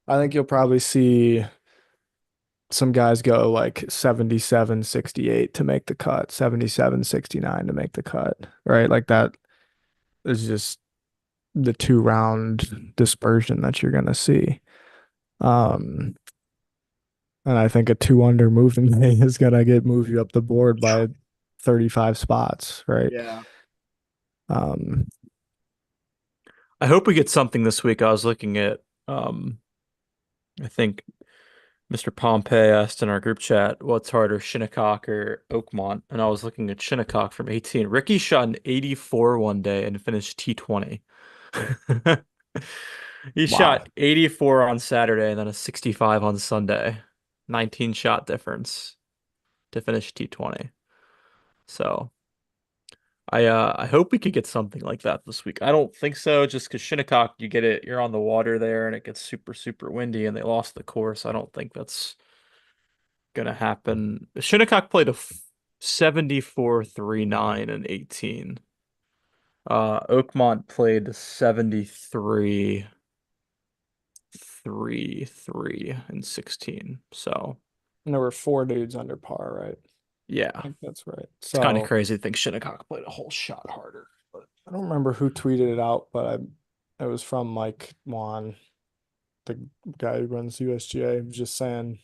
I think you'll probably see some guys go like 77, 68 to make the cut, 77, 69 to make the cut, right? Like that is just the 2 round dispersion that you're gonna see. Um, and I think a 2 under moving day is gonna get move you up the board by 35 spots, right? Yeah. Um, I hope we get something this week. I was looking at, I think Mr. Pompey asked in our group chat, what's harder, Shinnecock or Oakmont? And I was looking at Shinnecock from 18. Ricky shot an 84 one day and finished T20. He wow. shot 84 on Saturday and then a 65 on Sunday. 19 shot difference to finish T20. So I hope we could get something like that this week. I don't think so, just because Shinnecock, you get it, you're on the water there and it gets super, super windy and they lost the course. I don't think that's gonna happen. Shinnecock played a 74-3-9 and 18. Oakmont played 73-3-3 and 16. So And there were 4 dudes under par, right? I yeah, think that's right. it's kind of So crazy to think Shinnecock played a whole shot harder. But I don't remember who tweeted it out, but it was from Mike Juan, the guy who runs USGA. He was just saying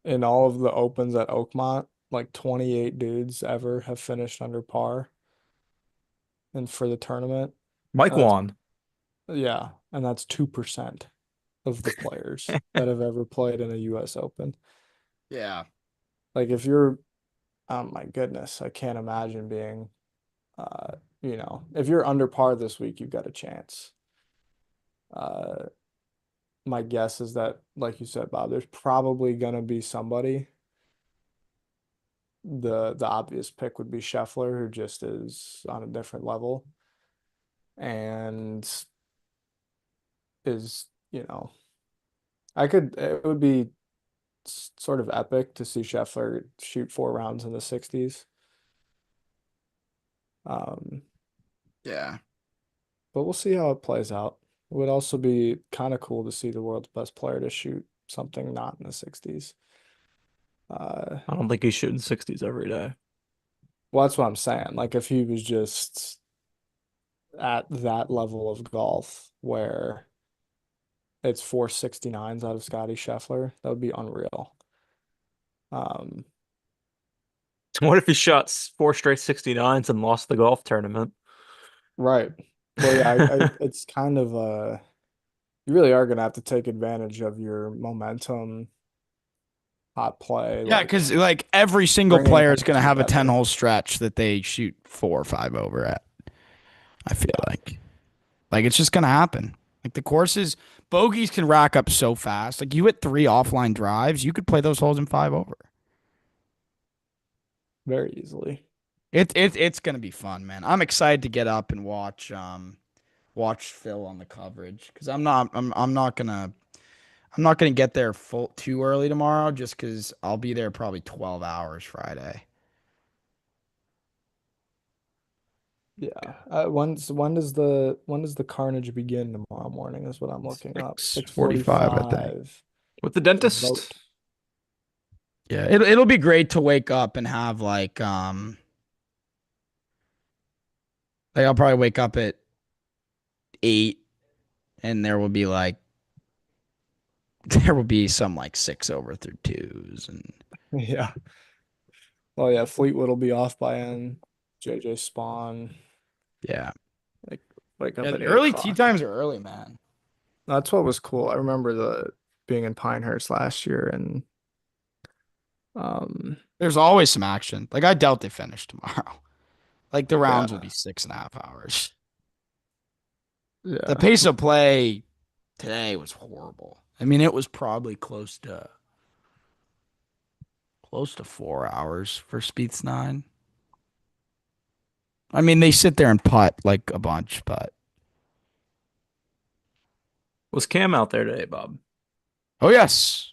in all of the opens at Oakmont, like 28 dudes ever have finished under par and for the tournament. Mike And that's won. yeah, and that's 2% of the players that have ever played in a US Open. Yeah. Like if you're oh my goodness, I can't imagine being if you're under par this week, you've got a chance. Uh my guess is that, like you said, Bob, there's probably gonna be somebody. The obvious pick would be Scheffler, who just is on a different level and is, it would be sort of epic to see Scheffler shoot 4 rounds in the 60s. Um, Yeah. but we'll see how it plays out. It would also be kind of cool to see the world's best player to shoot something not in the 60s. I don't think he's shooting 60s every day. Well, that's what I'm saying. Like if he was just at that level of golf where it's 469s out of Scotty Scheffler, that would be unreal. Um, What if he shot 4 straight 69s and lost the golf tournament? right. Well, yeah, it's kind of you really are gonna have to take advantage of your momentum, hot play, Yeah, like because like every single bringing player is things gonna have a 10 together. hole stretch that they shoot 4 or 5 over at. I feel Yeah, like it's just gonna happen. Like the courses, bogeys can rack up so fast. Like you hit 3 offline drives, you could play those holes in 5 over. very easily. It's gonna be fun, man. I'm excited to get up and watch Phil on the coverage because I'm not gonna get there full too early tomorrow just because I'll be there probably 12 hours Friday. Yeah. When does the carnage begin tomorrow morning is what I'm looking up. 6:45, I think. 6:45. With the The dentist? vote. Yeah, it'll be great to wake up and have like I'll probably wake up at 8, and there will be like there will be some like 6 over through twos, and Yeah. Oh yeah, Fleetwood will be off by N. JJ Spawn, yeah. like wake up Yeah, at the eight early tee o'clock. times are early, man. That's what was cool. I remember the being in Pinehurst last year and um There's always some action. Like I doubt they finish tomorrow. Like the rounds will yeah, be 6.5 hours. The yeah. pace of play today was horrible. I mean, it was probably close to 4 hours for Spieth's 9. I mean, they sit there and putt like a bunch, but Was Cam out there today, Bob? oh yes,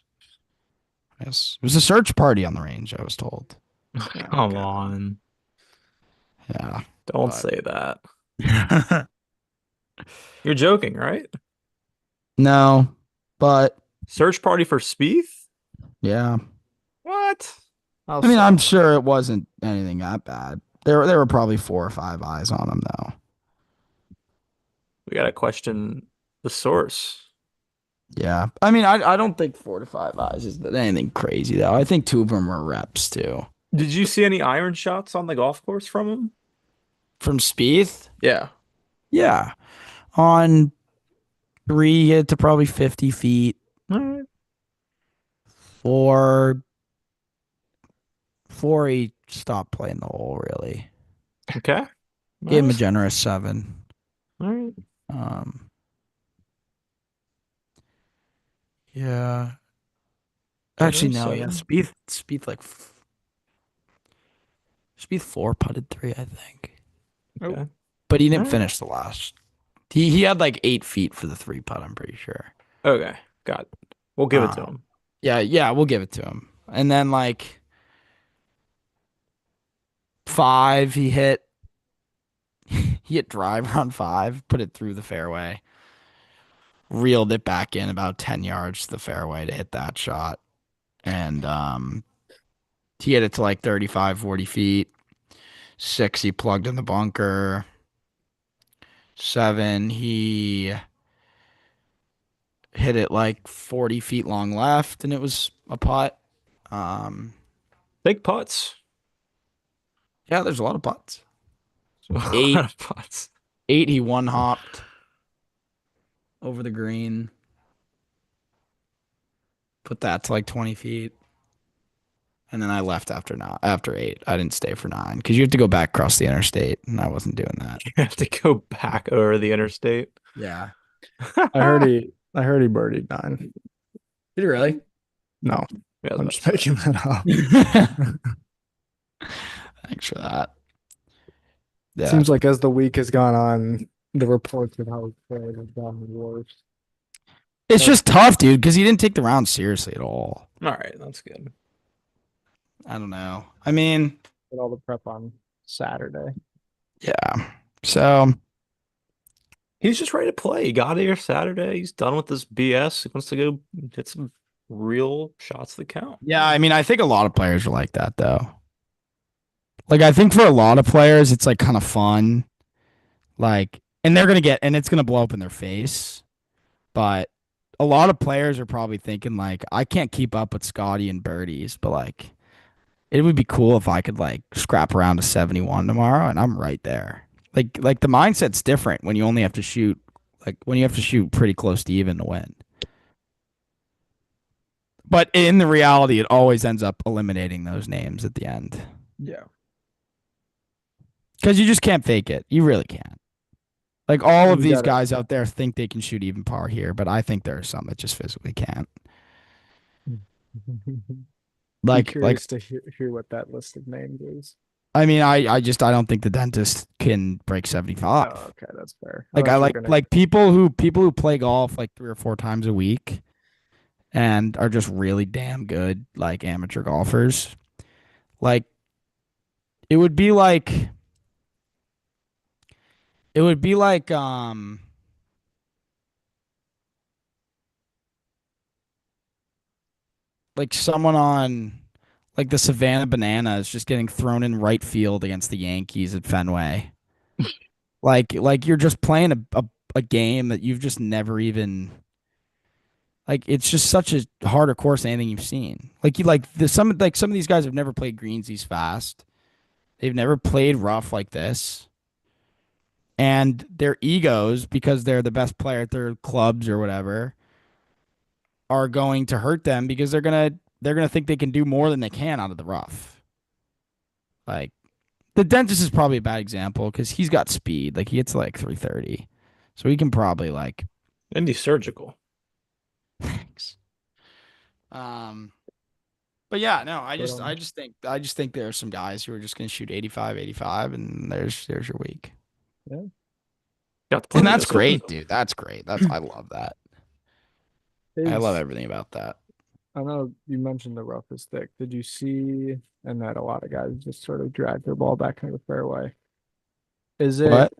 yes, it was a search party on the range. I was told. Oh Come god. on. Yeah, Don't but say that. You're joking, right? no, but Search party for Spieth? yeah. What? How I mean, I'm so? sure it wasn't anything that bad. There were probably 4 or 5 eyes on him though. We gotta question the source. Yeah, I mean, I don't think 4 to 5 eyes is anything crazy though. I think 2 of them are reps too. Did you see any iron shots on the golf course from him? From Spieth, Yeah. yeah, on 3 he hit to probably 50 feet. All right. 4, 4 he stopped playing the hole really. Okay. All Gave him a right. generous 7. All right. Um, yeah, actually Generous no, yeah, seven. Spieth 4 putted 3, I think, Okay. but he All didn't right. finish the last. He had like 8 feet for the 3 putt. I'm pretty sure. Okay. Got it. We'll give it to Uh, him. yeah, yeah, we'll give it to him. And then like 5, he hit driver on 5, put it through the fairway, reeled it back in about 10 yards to the fairway to hit that shot, and he hit it to like 35, 40 feet. 6, he plugged in the bunker. 7, he hit it like 40 feet long left, and it was a putt. Um, Big putts. yeah, there's a lot of putts. A lot 8, of putts. 8, he one hopped over the green, put that to like 20 feet. And then I left after 8. I didn't stay for 9 because you have to go back across the interstate, and I wasn't doing that. You have to go back over the interstate. Yeah. I heard he birdied 9. Did you really? No, Yeah, I was I'm about just to making that up. Thanks for that. Yeah. Seems like as the week has gone on, the reports of how he played have gotten worse. It's But just tough, dude, because he didn't take the round seriously at all. say. All right, that's good. I don't know. I mean, did all the prep on Saturday. yeah. So, He's just ready to play. He got here Saturday. He's done with this BS. He wants to go hit some real shots that count. yeah, I mean, I think a lot of players are like that, though. Like, I think for a lot of players, it's like kind of fun. Like, and it's going to blow up in their face. But a lot of players are probably thinking, like, I can't keep up with Scotty and birdies, but like, it would be cool if I could like scrap around to 71 tomorrow and I'm right there. Like the mindset's different when you only have to shoot like when you have to shoot pretty close to even to win. But in the reality, it always ends up eliminating those names at the end. Yeah. Because you just can't fake it. You really can't. Like all of You these got it. guys out there think they can shoot even par here, but I think there are some that just physically can't. Be Like curious to hear what that list of names is. I mean, I don't think the dentist can break 75. Oh, okay, that's fair. I Like I thought you were like gonna. like people who play golf like 3 or 4 times a week and are just really damn good like amateur golfers. Like it would be like it would be like someone on like the Savannah Bananas just getting thrown in right field against the Yankees at Fenway. Like you're just playing a game that you've just never even like. It's just such a harder course than anything you've seen. Like you some of these guys have never played greens these fast. They've never played rough like this. And their egos, because they're the best player at their clubs or whatever, are going to hurt them because they're gonna think they can do more than they can out of the rough. Like the dentist is probably a bad example because he's got speed. Like he hits like 330, so he can probably like. Indy Surgical. Thanks. Um, but yeah, no, I But just I just think there are some guys who are just gonna shoot 85, 85, and there's your week. yeah, Got to play And in the that's US Open. great, dude. That's great. That's I love that. I love is everything about that. I know you mentioned the rough is thick. Did you see, and that a lot of guys just sort of drag their ball back into the fairway? Is it, What?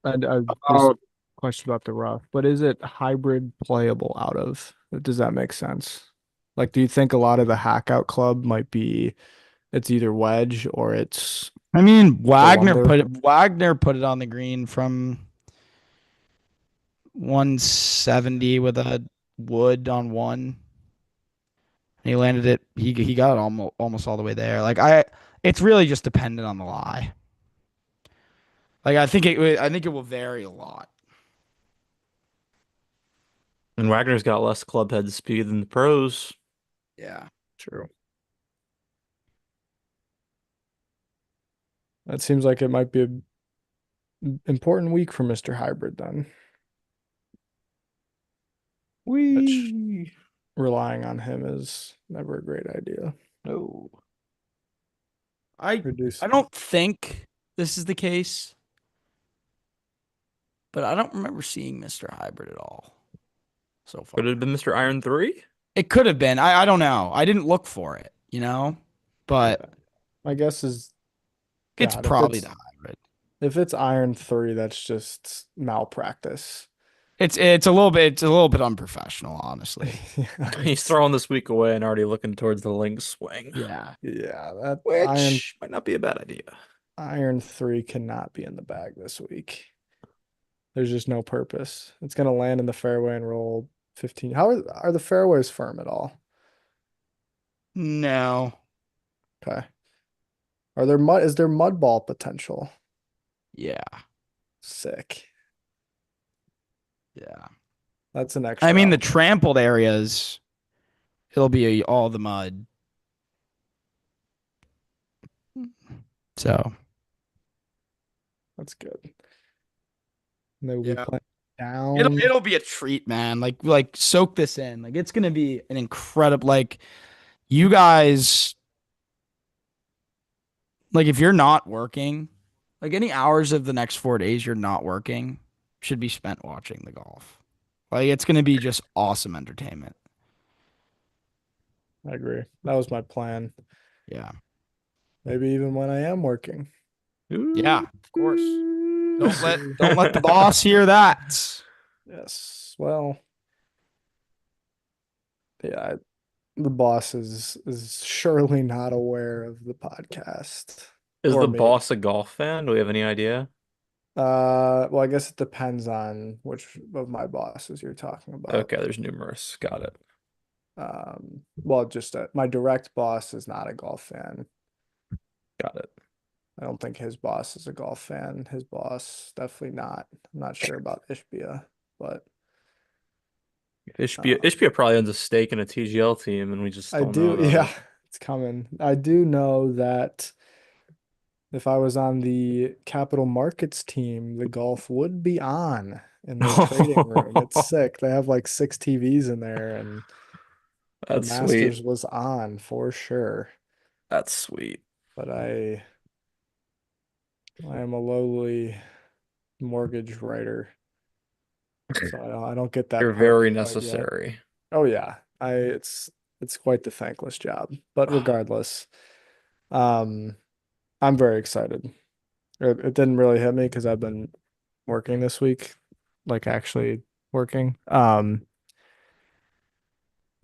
and this Oh, question about the rough, but is it hybrid playable out of? Does that make sense? Like, do you think a lot of the hack out club might be it's either wedge or it's I mean, the lumber? Wagner put it on the green from 170 with a wood on one. And he landed it. He got it almost all the way there. It's really just dependent on the lie. Like I think it will vary a lot. And Wagner's got less club head speed than the pros. Yeah. True. That seems like it might be an important week for Mr. Hybrid then, which We relying on him is never a great idea. no. I Reduce. I don't think this is the case, but I don't remember seeing Mr. Hybrid at all so Could it far. have been Mr. Iron 3? It could have been. I don't know. I didn't look for it, but Yeah. My guess is it's God, probably the Hybrid. if it's iron three, that's just malpractice. It's a little bit unprofessional, honestly. Yeah, He's throwing this week away and already looking towards the link swing, yeah, that which might not be a bad idea. iron three cannot be in the bag this week. There's just no purpose. It's gonna land in the fairway and roll 15. How are the fairways firm at all? No. Okay. Are there mud? Is there mud ball potential? Yeah. Sick. Yeah. That's an I extra mean, the element. trampled areas, it'll be all the mud. So, That's good. And they will be yeah. playing down. It'll be a treat, man. Soak this in. Like it's gonna be an incredible you guys if you're not working, like any hours of the next 4 days you're not working should be spent watching the golf. Like it's gonna be just awesome entertainment. I agree. That was my plan. Yeah. Maybe even when I am working. Yeah, Ooh. of course. We'll see. Don't let the boss hear that. Yes. Well, yeah, the boss is surely not aware of the podcast Is or the me. boss a golf fan? Do we have any idea? Well, I guess it depends on which of my bosses you're talking about. Okay, there's numerous. Got it. Well, just my direct boss is not a golf fan. Got it. I don't think his boss is a golf fan. His boss definitely not. I'm not sure about Ishbia, but Ishbia, uh, Ishbia probably owns a stake in a TGL team, and we just I don't know do. about Yeah, it. it's coming. I do know that if I was on the capital markets team, the golf would be on in their trading room. It's sick. They have like six TVs in there, and the That's sweet. Masters was on for sure. That's sweet. But I am a lowly mortgage writer, so I don't get that You're part very quite yet. necessary. Oh yeah, I it's quite the thankless job. But regardless, um, I'm very excited. It didn't really hit me because I've been working this week, like actually working.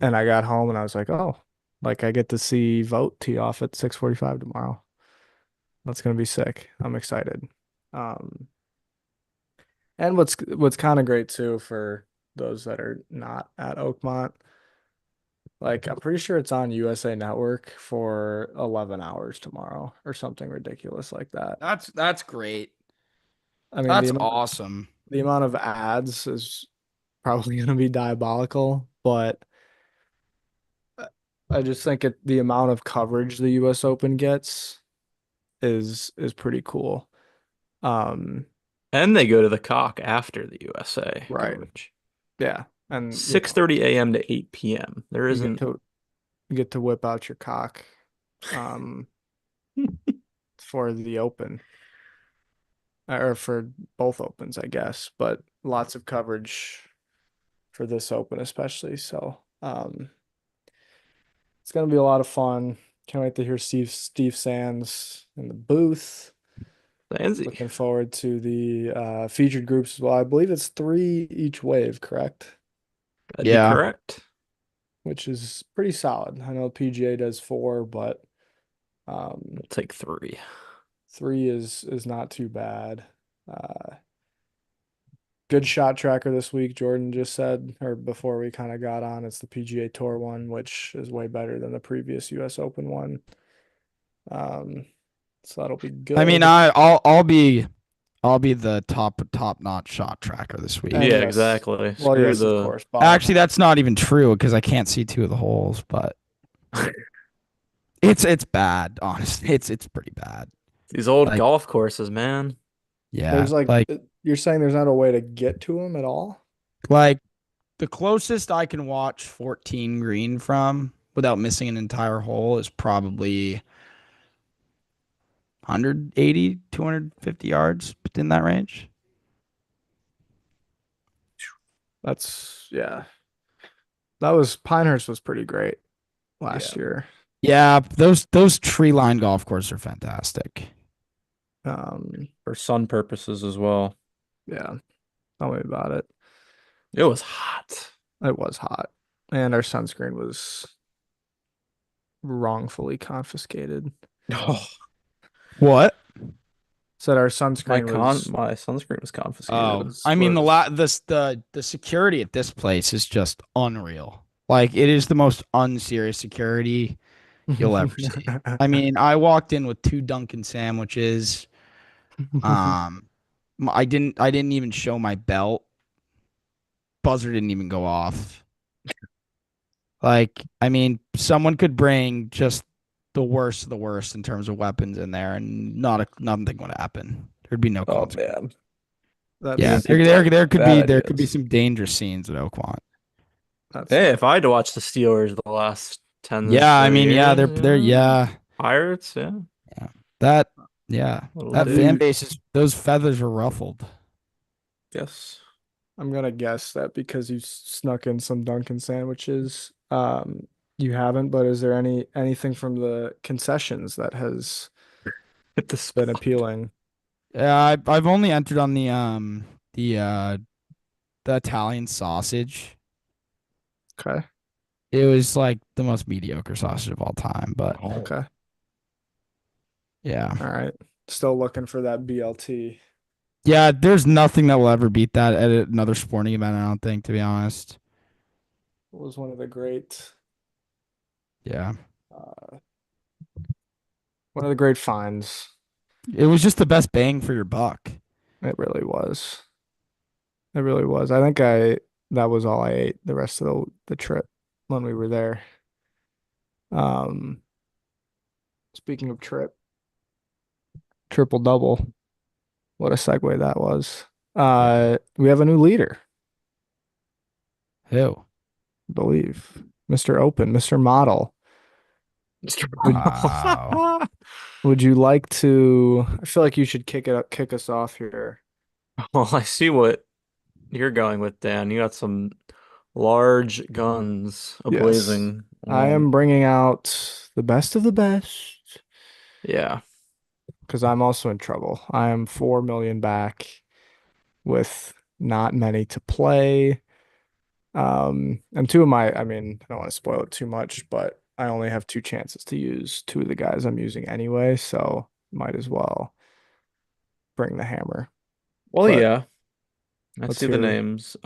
And I got home and I was like, oh, like I get to see Vote tee off at 6:45 tomorrow. That's gonna be sick. I'm excited. Um, And what's kind of great too for those that are not at Oakmont, like I'm pretty sure it's on USA Network for 11 hours tomorrow or something ridiculous like that. That's great. I mean, That's awesome. the amount of ads is probably going to be diabolical, but I just think the amount of coverage the US Open gets is pretty cool. Um, And they go to the cock after the USA right. coverage. Yeah. And 6:30 a.m. to 8 p.m. There you isn't. get to whip out your cock um for the open or for both opens, I guess, but lots of coverage for this open especially. So, it's gonna be a lot of fun. Can't wait to hear Steve Sands in the booth. Fancy. Looking forward to the featured groups as well. I believe it's three each wave, correct? That'd be Yeah. correct. Which is pretty solid. I know PGA does four, but um, We'll take three. three is not too bad. Uh, good shot tracker this week, Jordan just said, or before we kind of got on, it's the PGA Tour one, which is way better than the previous US Open one. Um, so that'll be I mean, good. I'll be the top notch shot tracker this And Yeah, week. yes, exactly. well, Screw yes, of the course, Bob. Actually, that's not even true because I can't see two of the holes, but it's bad, honestly. It's pretty bad. these old Like, golf courses, man. yeah, There's you're saying there's not a way to get to them at all? like the closest I can watch 14 green from without missing an entire hole is probably 180, 250 yards within that range. That's yeah. That was Pinehurst was pretty great Yeah. last year. Yeah, those tree line golf courses are fantastic. Um, For sun purposes as well. yeah, tell me about it. It was hot. It was hot, and our sunscreen was wrongfully confiscated. Oh, What? Said our sunscreen was my sunscreen was confiscated. Oh, was I mean was the security at this place is just unreal. Like it is the most unserious security you'll ever see. I mean, I walked in with two Dunkin' sandwiches. Um, I didn't even show my belt. Buzzer didn't even go off. Like, I mean, someone could bring just the worst of the worst in terms of weapons in there, and nothing would happen. There'd be no Oh consequence. man. Yeah, that's Bad there could be ideas. some dangerous scenes at Oakmont. that's Hey, not if I had to watch the Steelers the last 10 Yeah, I mean, yeah, years, they're yeah. yeah, Pirates, yeah. yeah. That yeah, Little that have dig. fan you. base is those feathers are ruffled. Yes. I'm gonna guess that because you snuck in some Dunkin' sandwiches. You haven't, but is there anything from the concessions that has Hit the spot. been appealing? Yeah, I've only entered on the the Italian sausage. Okay, It was like the most mediocre sausage of all time, but Oh. okay, yeah. all right. Still looking for that BLT. Yeah, there's nothing that will ever beat that at another sporting event, I don't think, to be honest. It was one of the great, Yeah. uh, one of the great finds. It was just the best bang for your buck. It really was. It really was. I think I that was all I ate the rest of the trip when we were there. Um, speaking of triple double. What a segue that was. Yeah. We have a new leader, Who? I believe. Mr. Open, Mr. Model. Mr. Would Wow. would you like to I feel like you should kick us off here. Well, I see what you're going with, Dan. You got some large guns Yes. ablazing. I am bringing out the best of the best Yeah. because I'm also in trouble. I am 4 million back with not many to play. And two of my, I mean, I don't want to spoil it too much, but I only have two chances to use two of the guys I'm using anyway, so might as well bring the hammer. Well, But yeah. I Let's see the hear. names.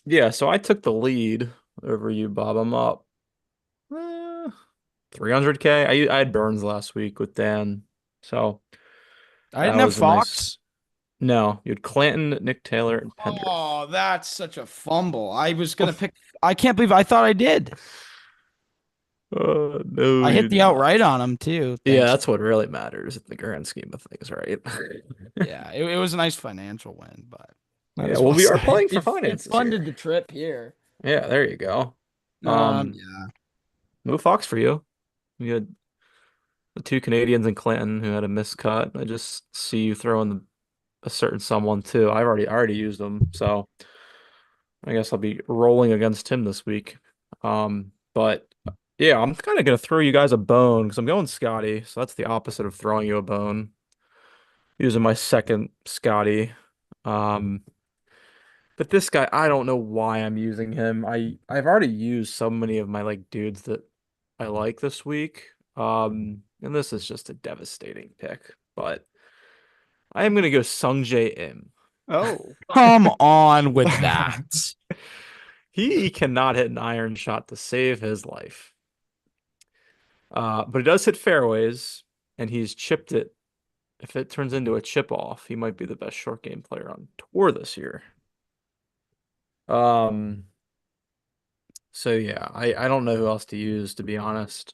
Yeah, so I took the lead over you, Bob. I'm up 300K. I had Burns last week with Dan. So I that didn't have was a nice. Fox. No, you had Clanton, Nick Taylor, and Pendrith. Oh, that's such a fumble. I was gonna pick. I can't believe I thought I did. No, I you hit the did not. outright on him too. Yeah, Thanks. that's what really matters in the grand scheme of things, right? Yeah, it was a nice financial win, but That Yeah, is well, well we are said. playing for it finances funded here. the trip here. Yeah, there you go. Um, Um, no Fox for you. You had the two Canadians in Clinton who had a miscut. I just see you throwing a certain someone too. I already used them, so I guess I'll be rolling against him this week. But yeah, I'm kind of gonna throw you guys a bone because I'm going Scotty, so that's the opposite of throwing you a bone. Using my second Scotty. Um, but this guy, I don't know why I'm using him. I've already used so many of my like dudes that I like this week. And this is just a devastating pick, but I am gonna go Sung Jae Im. Oh, come on with that. He cannot hit an iron shot to save his life. But he does hit fairways, and he's chipped it. If it turns into a chip off, he might be the best short game player on tour this year. Um, so yeah, I don't know who else to use, to be honest.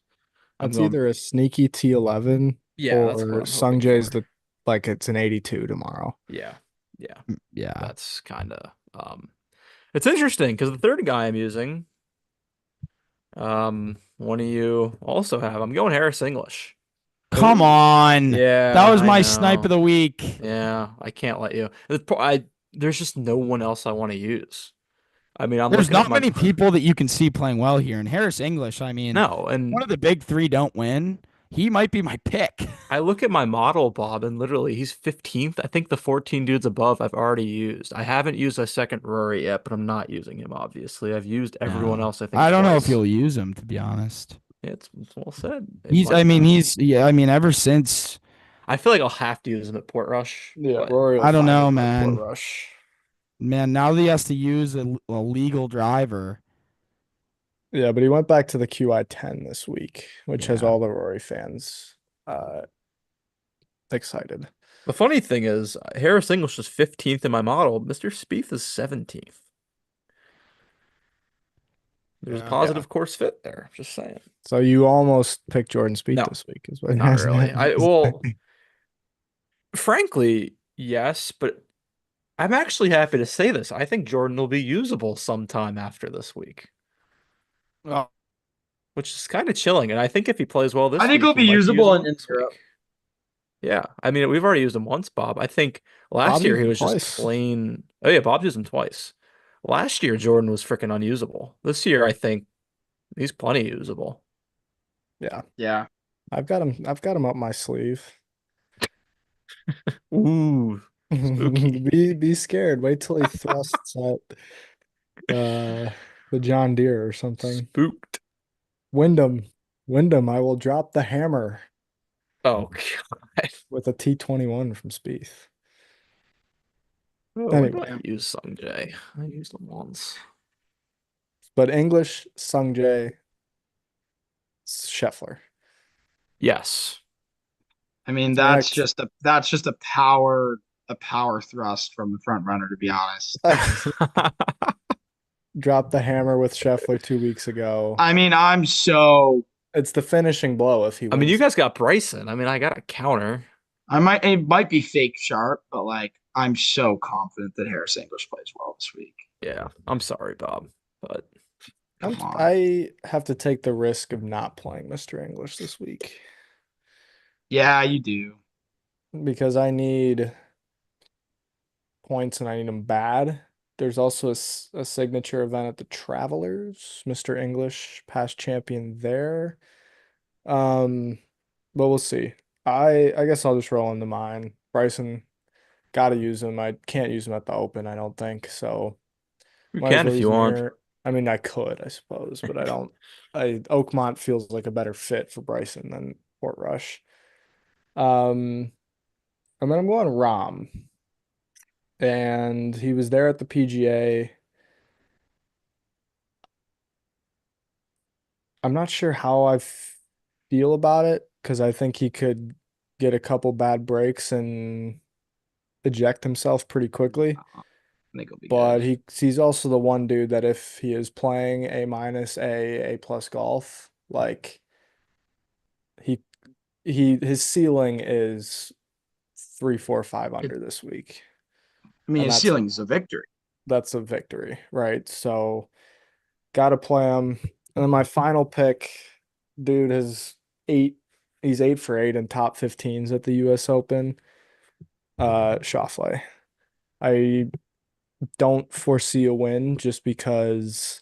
I'm that's going, either a sneaky T11 yeah, that's what or I'm hoping Sungjae's for. the like it's an 82 tomorrow. Yeah, yeah, Yeah. that's kind of it's interesting because the third guy I'm using, one of you also have. I'm going Harris English. Come Oh, on. That Yeah, was I my snipe of know. the week. Yeah, I can't let you. There's just no one else I want to use. I mean, I'm There's looking at not my many people that you can see playing well here. And Harris English, I mean, no, one and of the big three don't win. He might be my pick. I look at my model, Bob, and literally he's 15th. I think the 14 dudes above I've already used. I haven't used a second Rory yet, but I'm not using him, obviously. I've used everyone Yeah. else, I think, I don't know if twice. you'll use him, to be honest. Yeah, it's well said. It He's, I might mean, not. yeah, I mean, ever since, I feel like I'll have to use him at Port Rush, yeah, but Rory will I don't find know, him by Port man. Rush. Man, now that he has to use a legal driver. Yeah, but he went back to the QI10 this week, which has Yeah. all the Rory fans uh excited. the funny thing is Harris English is 15th in my model. Mr. Spieth is 17th. There's a Yeah. Yeah. positive course fit there. Just saying. So you almost picked Jordan Spieth No, this week, is what not has really. happened. Frankly, yes, but I'm actually happy to say this. I think Jordan will be usable sometime after this week, Well, which is kind of chilling. And I think if he plays well I this think week, he'll he be might be usable usable in next Europe. week. Yeah. I mean, we've already used him once, Bob. I think last Bob year used he him was just twice. plain. Oh, yeah, Bob used him twice. Last year, Jordan was freaking unusable. This year, I think he's plenty usable. Yeah. Yeah. I've got him up my sleeve. Ooh, spooky. Be scared. Wait till he thrusts at uh the John Deere or something. Spooked. Wyndham. Wyndham, I will drop the hammer Oh, God. with a T21 from Spieth. Oh, when do I Anyway, use Sungjae? I used him once. but English, Sungjae, Scheffler. Yes. I mean, All right. that's just a power thrust from the front runner, to be honest. Dropped the hammer with Scheffler 2 weeks ago. I mean, I'm so It's the finishing blow if he I mean, you wins. guys got Bryson. I mean, I got a counter. it might be fake sharp, but like I'm so confident that Harris English plays well this week. Yeah, I'm sorry, Bob, but Come on. I have to take the risk of not playing Mr. English this week Yeah, you do. because I need points and I need them bad. There's also a signature event at the Travelers, Mr. English, past champion there. Um, but we'll see. I guess I'll just roll into mine. Bryson, gotta use him. I can't use him at the Open, I don't think. So you might as can well if use you him want. here. I mean, I could, I suppose, but I don't. Oakmont feels like a better fit for Bryson than Port Rush. Um, and then I'm going Rom. and he was there at the PGA. I'm not sure how feel about it because I think he could get a couple bad breaks and eject himself pretty quickly. I think it'll be But good. he's also the one dude that if he is playing A minus A plus golf, like he his ceiling is 3, 4, 5 It, under this week. I mean, And his ceiling is a victory. that's a victory, right? So gotta play him. And then my final pick, dude, has eight. He's 8 for 8 in top 15s at the U.S. Open. Schauffele. I don't foresee a win just because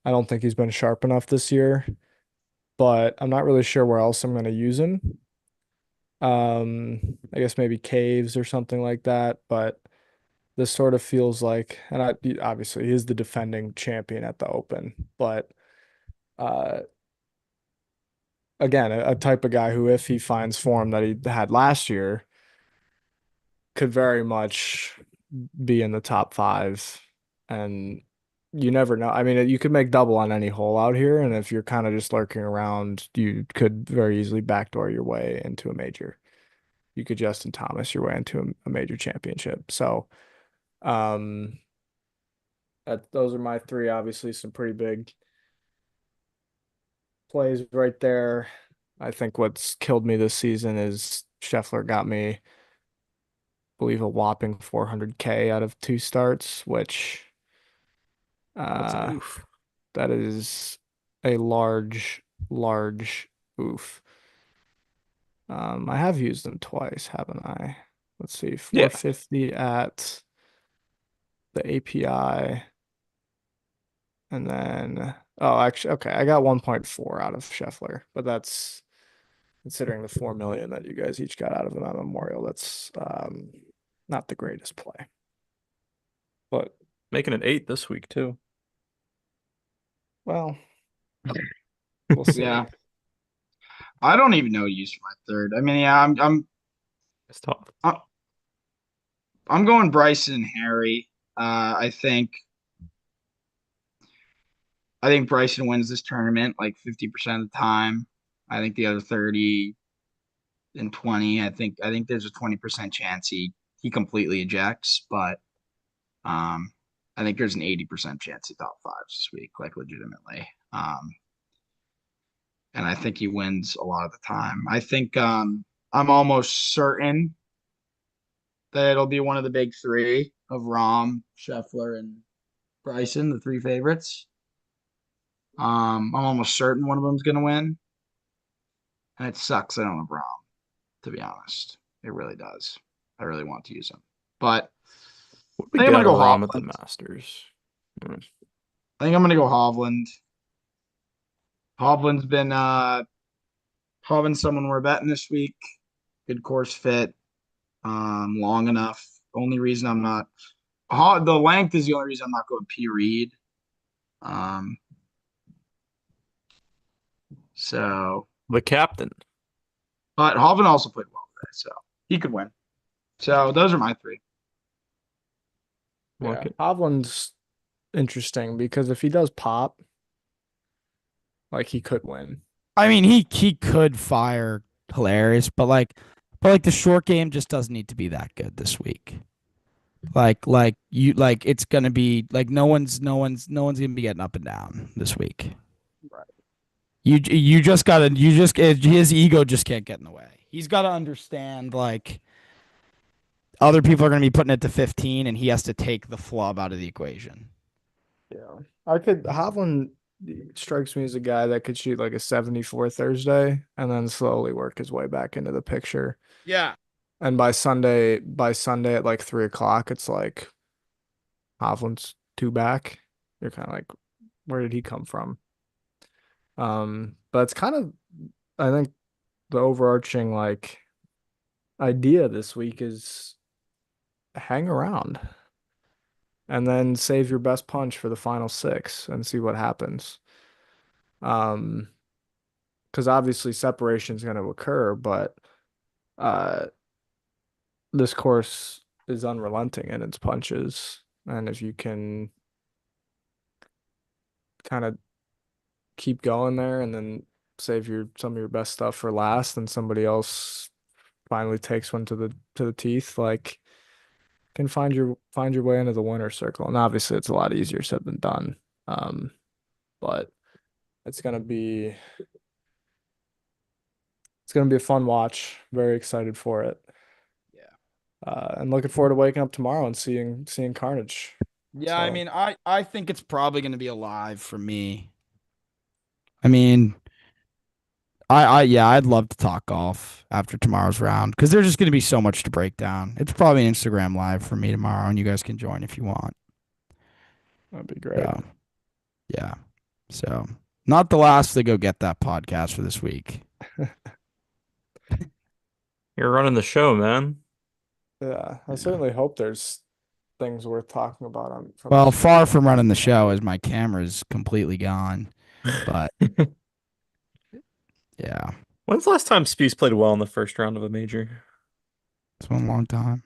I don't think he's been sharp enough this year. But I'm not really sure where else I'm going to use him. I guess maybe caves or something like that. But this sort of feels like, and obviously he is the defending champion at the Open, but uh, again, a type of guy who, if he finds form that he had last year, could very much be in the top five. And you never know. I mean, you could make double on any hole out here, and if you're kind of just lurking around, you could very easily backdoor your way into a major. You could Justin Thomas your way into a major championship. So, um, those are my three. Obviously, some pretty big plays right there. I think what's killed me this season is Scheffler got me, I believe, a whopping 400K out of 2 starts, which That's an uh oof. that is a large oof. I have used them twice, haven't I? Let's see, Yeah. 450 at the API, and then oh, actually, okay, I got 1.4 out of Scheffler, but that's considering the 4 million that you guys each got out of him at Memorial. That's not the greatest play, but Making it 8 this week too. well, we'll see. Yeah. I don't even know who to use for my third. I mean, yeah, It's tough. I'm I'm going Bryson and Harry. I think Bryson wins this tournament like 50% of the time. I think the other 30 and 20, I think there's a 20% chance he completely ejects, but um I think there's an 80% chance he top fives this week, like legitimately. And I think he wins a lot of the time. I'm almost certain that it'll be one of the big three of Rahm, Scheffler, and Bryson, the three favorites. I'm almost certain one of them's gonna win, and it sucks I don't have Rahm, to be honest. It really does. I really want to use him, but What did we I think I'm get gonna out of go Rom at the Hovland. Masters? Hmm. I think I'm gonna go Hovland. Hovland's been Hovland's someone we're betting this week. Good course fit, long enough. Only reason I'm not the length is the only reason I'm not going P Reed. Um, so, The captain. but Hovland also played well today, so he could win. So those are my three. Like Yeah, it. Hovland's interesting because if he does pop, like he could win. I mean, he could fire hilarious, but the short game just doesn't need to be that good this week. Like it's gonna be like no one's gonna be getting up and down this week. Right. You just gotta you just his ego just can't get in the way. He's got to understand like other people are gonna be putting it to 15, and he has to take the flub out of the equation. Yeah. Hovland strikes me as a guy that could shoot like a 74 Thursday and then slowly work his way back into the picture. Yeah. And by Sunday at like 3 o'clock, it's like Hovland's two back. You're kind of like, where did he come from? But it's kind of, I think the overarching like idea this week is hang around and then save your best punch for the final six and see what happens. Um, because obviously separation is going to occur, but uh, this course is unrelenting in its punches, and if you can kind of keep going there and then save your some of your best stuff for last, and somebody else finally takes one to the teeth, like can find your way into the winner's circle. And obviously, it's a lot easier said than done. Um, but it's gonna be a fun watch. Very excited for it. Yeah. And looking forward to waking up tomorrow and seeing Carnage. Yeah, I So mean, I think it's probably going to be a live for me. I mean, yeah, I'd love to talk golf after tomorrow's round because there's just going to be so much to break down. It's probably Instagram live for me tomorrow, and you guys can join if you want. that'd be great. So, yeah. So, not the last to go get that podcast for this week. You're running the show, man. Yeah, I Yeah. certainly hope there's things worth talking about on from Well, this far from running the weekend. show as my camera's completely gone. But yeah, When's the last time Spieth played well in the first round of a major? it's been a long time.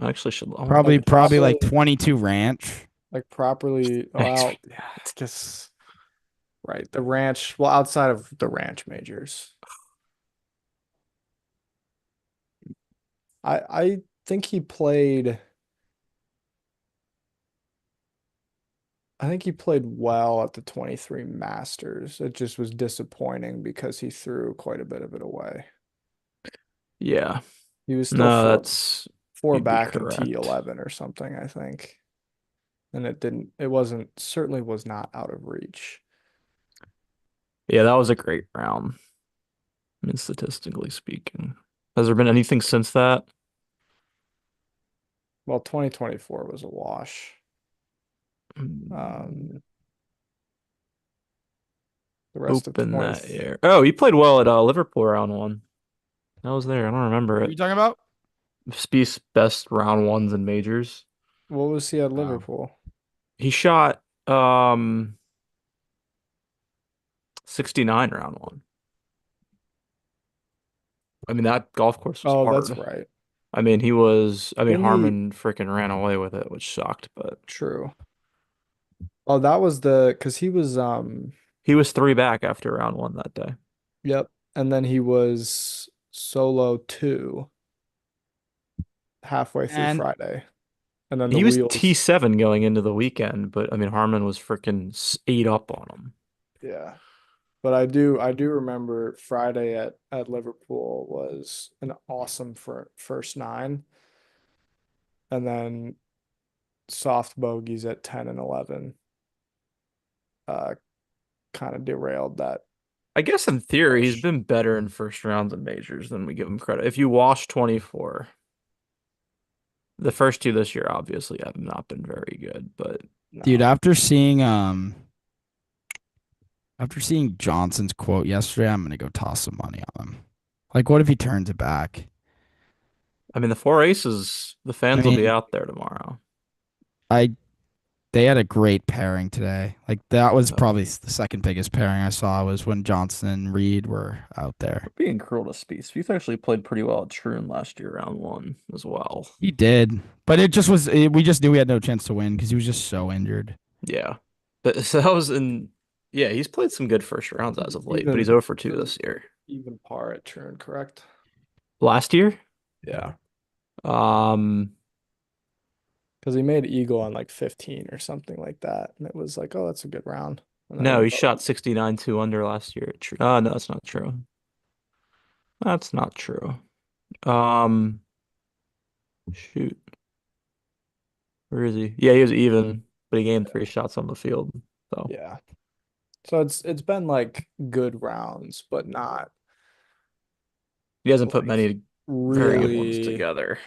I actually should. I want to Probably, Like look at this. probably like properly 22 ranch. like properly Thanks. well, yeah, it's just right. The ranch, well, outside of the ranch majors. I think he played I think he played well at the 23 Masters. It just was disappointing because he threw quite a bit of it away. Yeah. He was still No, that's four you'd be back in correct. T11 or something, I think. And it wasn't, certainly was not out of reach. Yeah, that was a great round. I mean, statistically speaking. Has there been anything since that? Well, 2024 was a wash. Mm, Um, the rest of Open 20, that year. Oh, he played well at Liverpool round one. I was there. I don't remember What are it. you talking about? Spieth's best round ones in majors. what was he at Oh. Liverpool? He shot 69 round one. I mean, that golf course was Oh, that's hard. right. I mean, Didn't he? Harmon freaking ran away with it, which sucked, but True. Oh, that was because he was, he was three back after round one that day. yep. And then he was solo two halfway through And Friday. And then the He was wheels. T7 going into the weekend, but I mean, Harmon was freaking ate up on him. Yeah. But I do remember Friday at Liverpool was an awesome first nine, and then soft bogeys at 10 and 11 uh kind of derailed that I guess in theory, he's push. been better in first rounds of majors than we give him credit. If you wash 24, the first two this year obviously have not been very good, but dude, No. after seeing Johnson's quote yesterday, I'm gonna go toss some money on him. Like, what if he turns it back? I mean, the four aces, the I fans will be mean, out there tomorrow. I they had a great pairing today. Like that was So probably the second biggest pairing I saw was when Johnson and Reed were out there. we're being cruel to Spieth. Spieth actually played pretty well at Troon last year, round one as well. He did, but we just knew we had no chance to win because he was just so injured. Yeah. But so that was in, yeah, he's played some good first rounds as of late, but he's Even 0 for 2 this year. even par at turn, correct? Last year? Yeah. Um, Because he made eagle on like 15 or something like that. And it was like, oh, that's a good round. And then no, he he shot 69 2 under last year. No, that's not true. That's not true. Um, Shoot. Where is he? Yeah, he was even, but he gained three shots on the field. So yeah. So it's been like good rounds, but not he hasn't put like many very good ones really together.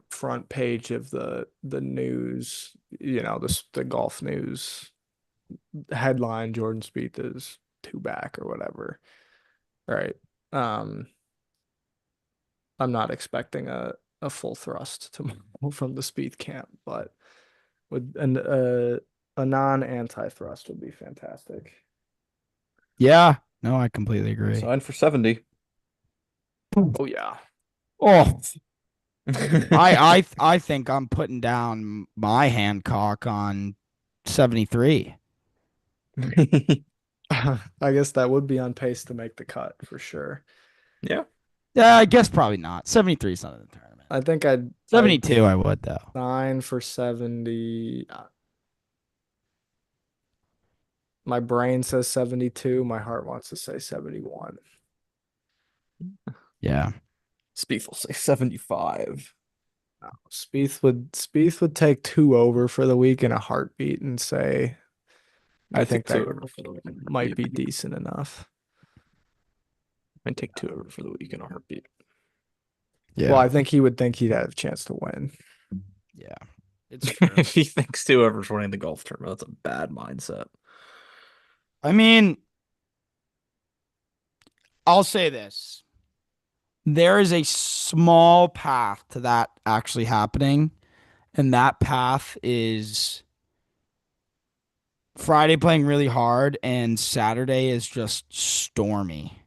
front page of the news, the golf news headline Jordan Spieth is two back or whatever. Right. Um, I'm not expecting a full thrust tomorrow from the Spieth camp, but with a non-anti thrust would be fantastic. Yeah, no, I completely agree. Signed for 70. Oh yeah. Oh, I think I'm putting down my Hancock on 73. I guess that would be on pace to make the cut for sure. Yeah, Yeah, I guess probably not. 73 is not in the tournament. I think I'd 72 I would though. sign for 70. My brain says 72. My heart wants to say 71. Yeah. Spieth will say 75. Spieth would take two over for the week in a heartbeat and say, I I think take two that over for the week in a might heartbeat. be decent enough. I take two over for the week in a heartbeat. Well, Yeah. I think he would think he'd have a chance to win. Yeah. It's true. If he thinks two over's winning the golf tournament, that's a bad mindset. I mean, I'll say this. There is a small path to that actually happening, and that path is Friday playing really hard and Saturday is just stormy.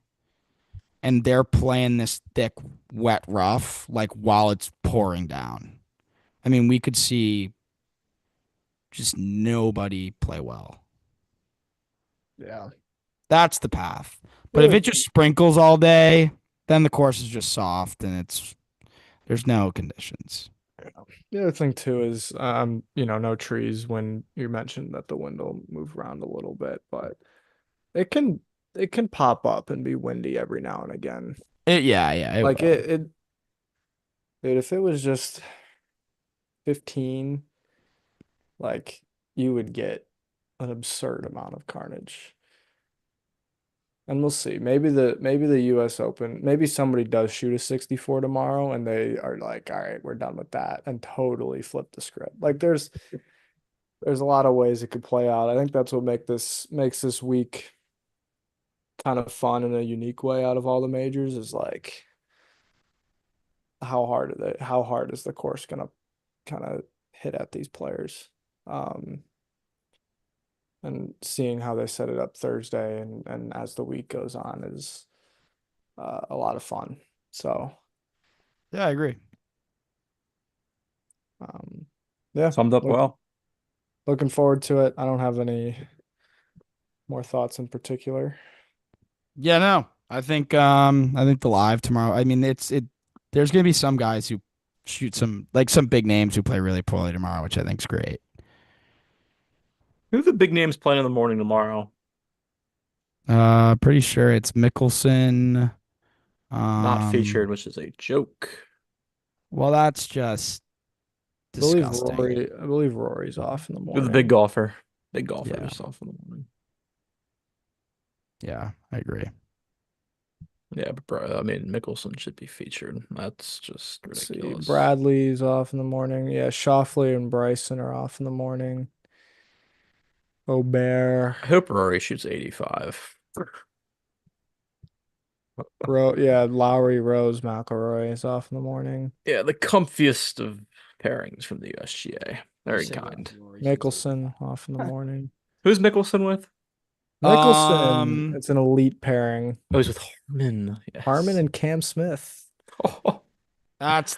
And they're playing this thick, wet rough like while it's pouring down. I mean, we could see just nobody play well. Yeah. That's the path. But if Yeah. it just sprinkles all day, then the course is just soft and there's no conditions. The other thing too is no trees when you mentioned that the wind will move around a little bit, but it can it can pop up and be windy every now and again. Yeah, it Like will. dude, if it was just 15, like you would get an absurd amount of carnage. And we'll see. Maybe the US Open, maybe somebody does shoot a 64 tomorrow and they are like, all right, we're done with that and totally flip the script. Like there's a lot of ways it could play out. I think that's what makes this week kind of fun in a unique way out of all the majors is like how hard is the course gonna kind of hit at these players. Um and seeing how they set it up Thursday and as the week goes on is a lot of fun. So Yeah, I agree. um yeah, Summed up well. looking forward to it. I don't have any more thoughts in particular. Yeah, no. I think the live tomorrow. I mean, there's gonna be some guys who shoot some big names who play really poorly tomorrow, which I think's great. Who are the big names playing in the morning tomorrow? Pretty sure it's Mickelson. Not featured, Um, which is a joke. well, that's just disgusting. I believe Rory's off in the Who's the big morning. golfer? Big golfer Yeah, yourself in the morning. yeah, I agree. Yeah, but bro, I mean, Mickelson should be featured. That's just Let's see. ridiculous. Bradley's off in the morning. Yeah, Shoffley and Bryson are off in the morning. Aubert. I hope Rory shoots 85. Yeah, Lowry, Rose, McIlroy is off in the morning. Yeah, the comfiest of pairings from the USGA. Very kind. Mickelson off in the morning. Who's Mickelson with? Mickelson, Um, it's an elite pairing. Oh, he's with Harmon. Harmon Yes. and Cam Smith. Oh, that's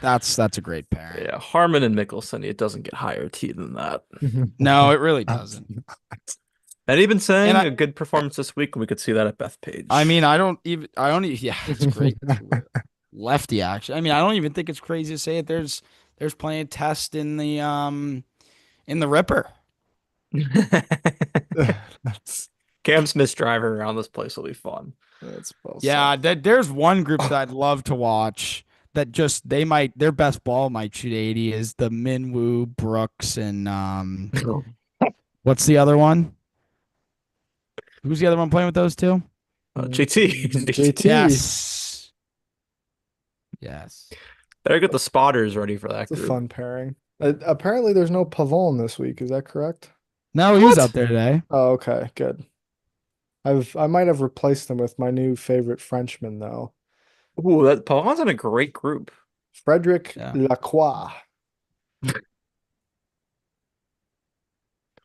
a great pairing. yeah, Harmon and Mickelson. It doesn't get higher T than that. No, it really doesn't. And even And saying a good performance this week, we could see that at Bethpage. I mean, I don't even, yeah, it's great. Lefty action. I mean, I don't even think it's crazy to say it. There's plenty of test in the Ripper. That's Cam Smith's driver around this place will be fun. that's well Yeah, said. there's one group that I'd love to watch that just their best ball might shoot 80 is the Minwoo, Brooks, and what's the other one? Who's the other one playing with those two? JT. JT. Yes. Yes. Better get the spotters ready for that It's a group. fun pairing. Apparently, there's no Pavone this week. Is that correct? No, he was What? out there today. Oh, okay, good. I might have replaced him with my new favorite Frenchman though, Ooh, that Pavon's in a great group. Frederic Yeah. Lacroix.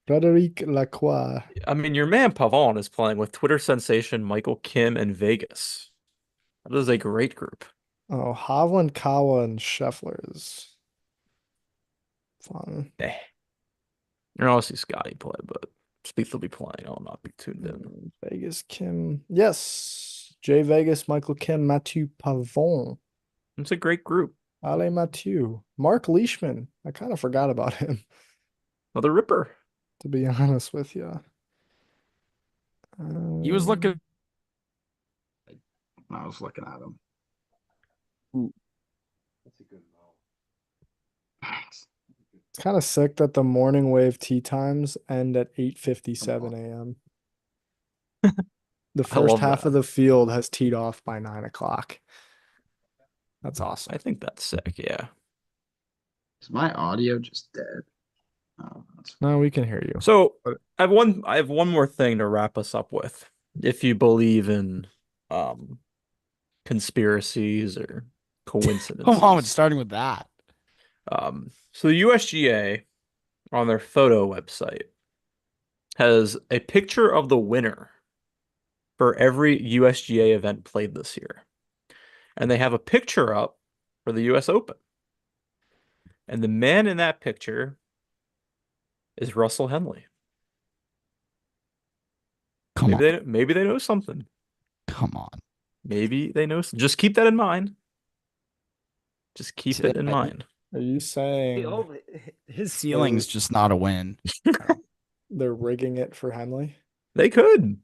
Frederic Lacroix. I mean, your man Pavon is playing with Twitter sensation Michael Kim and Vegas. That is a great group. Oh, Hovland, Kawa, and Scheffler is fun. Eh. You're also see Scotty play, but Spieth will be playing. I'll not be tuned in. Vegas, Kim. Yes. Jay Vegas, Michael Kim, Mathieu Pavon, It's a great group. Ale Mathieu, Mark Leishman. I kind of forgot about him, Another Ripper. to be honest with you. He was looking Um, when I was looking at him. it's kind of sick that the morning wave tee times end at Come 8:57 on. a.m. The I first love half that. of the field has teed off by 9 o'clock. That's awesome. I think that's sick. Yeah. Is my audio just dead? Oh, that's No, we can hear you. So But I have one more thing to wrap us up with. If you believe in um conspiracies or come on, it's coincidences. starting with that. So the USGA on their photo website has a picture of the winner for every USGA event played this year. And they have a picture up for the US Open. And the man in that picture is Russell Henley. Come on, Maybe they know something. come on. Maybe they know. Just keep that in mind. Just keep it in mind. are you saying His they're ceiling's just not a win. they're rigging it for Henley? They could.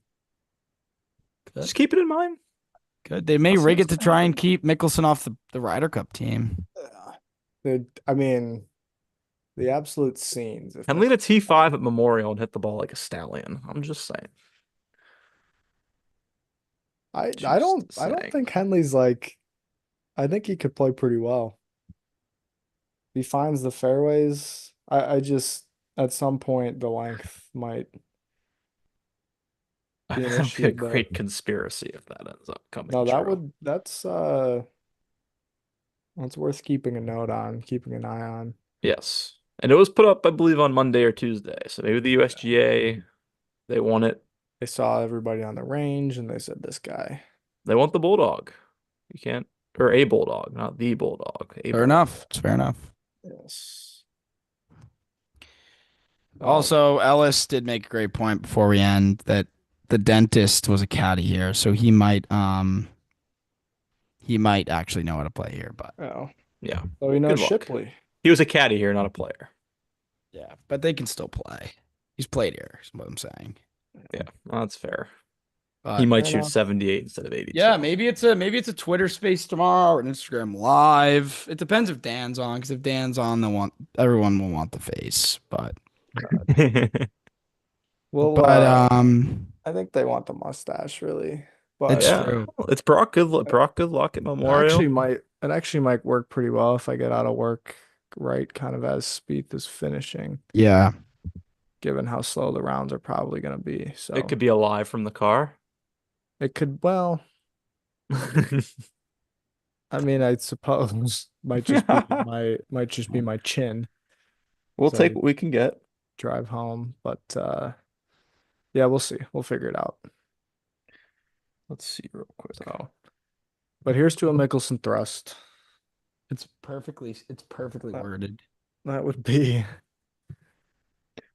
Good. Just keep it in mind. Good. They may I'll see rig what's it to gonna try and happen. keep Mickelson off the Ryder Cup team. I mean, the absolute scenes. If Henley Mc, at a T5 at Memorial and hit the ball like a stallion. I'm just saying. Just I don't saying. think Henley's like. I think he could play pretty well. He finds the fairways. I just at some point the length might be an That'd be a issue, but great conspiracy if that ends up coming no, true. that's worth keeping a note on, keeping an eye on. Yes. And it was put up, I believe, on Monday or Tuesday. So maybe the USGA, they want it. They saw everybody on the range and they said this guy. They want the Bulldog. You can't, or a Bulldog, not the Bulldog, a Fair Bulldog. enough. It's fair enough. Yes. Um, Also, Ellis did make a great point before we end that the dentist was a caddy here, so he might actually know how to play here, but oh, Yeah. so he Good knows luck. Shipley. He was a caddy here, not a player. yeah, but they can still play. He's played here, is what I'm saying. Yeah, well, that's fair. He But might Fair shoot enough. 78 instead of yeah, 82. maybe it's a Twitter space tomorrow or an Instagram live. It depends if Dan's on, because if Dan's on, everyone will want the face. But Well, but I think they want the mustache really, it's but Yeah, true. it's Brock good luck at Memorial. it actually might work pretty well if I get out of work right kind of as Spieth is finishing, Yeah. given how slow the rounds are probably going to be. It So could be a live from the car. it could, well, I mean, I suppose might just be my chin We'll as take I what we can get. drive home, but yeah, we'll see. We'll figure it out. Let's see real quick. So, but here's to a Mickelson thrust. It's perfectly That, worded. that would be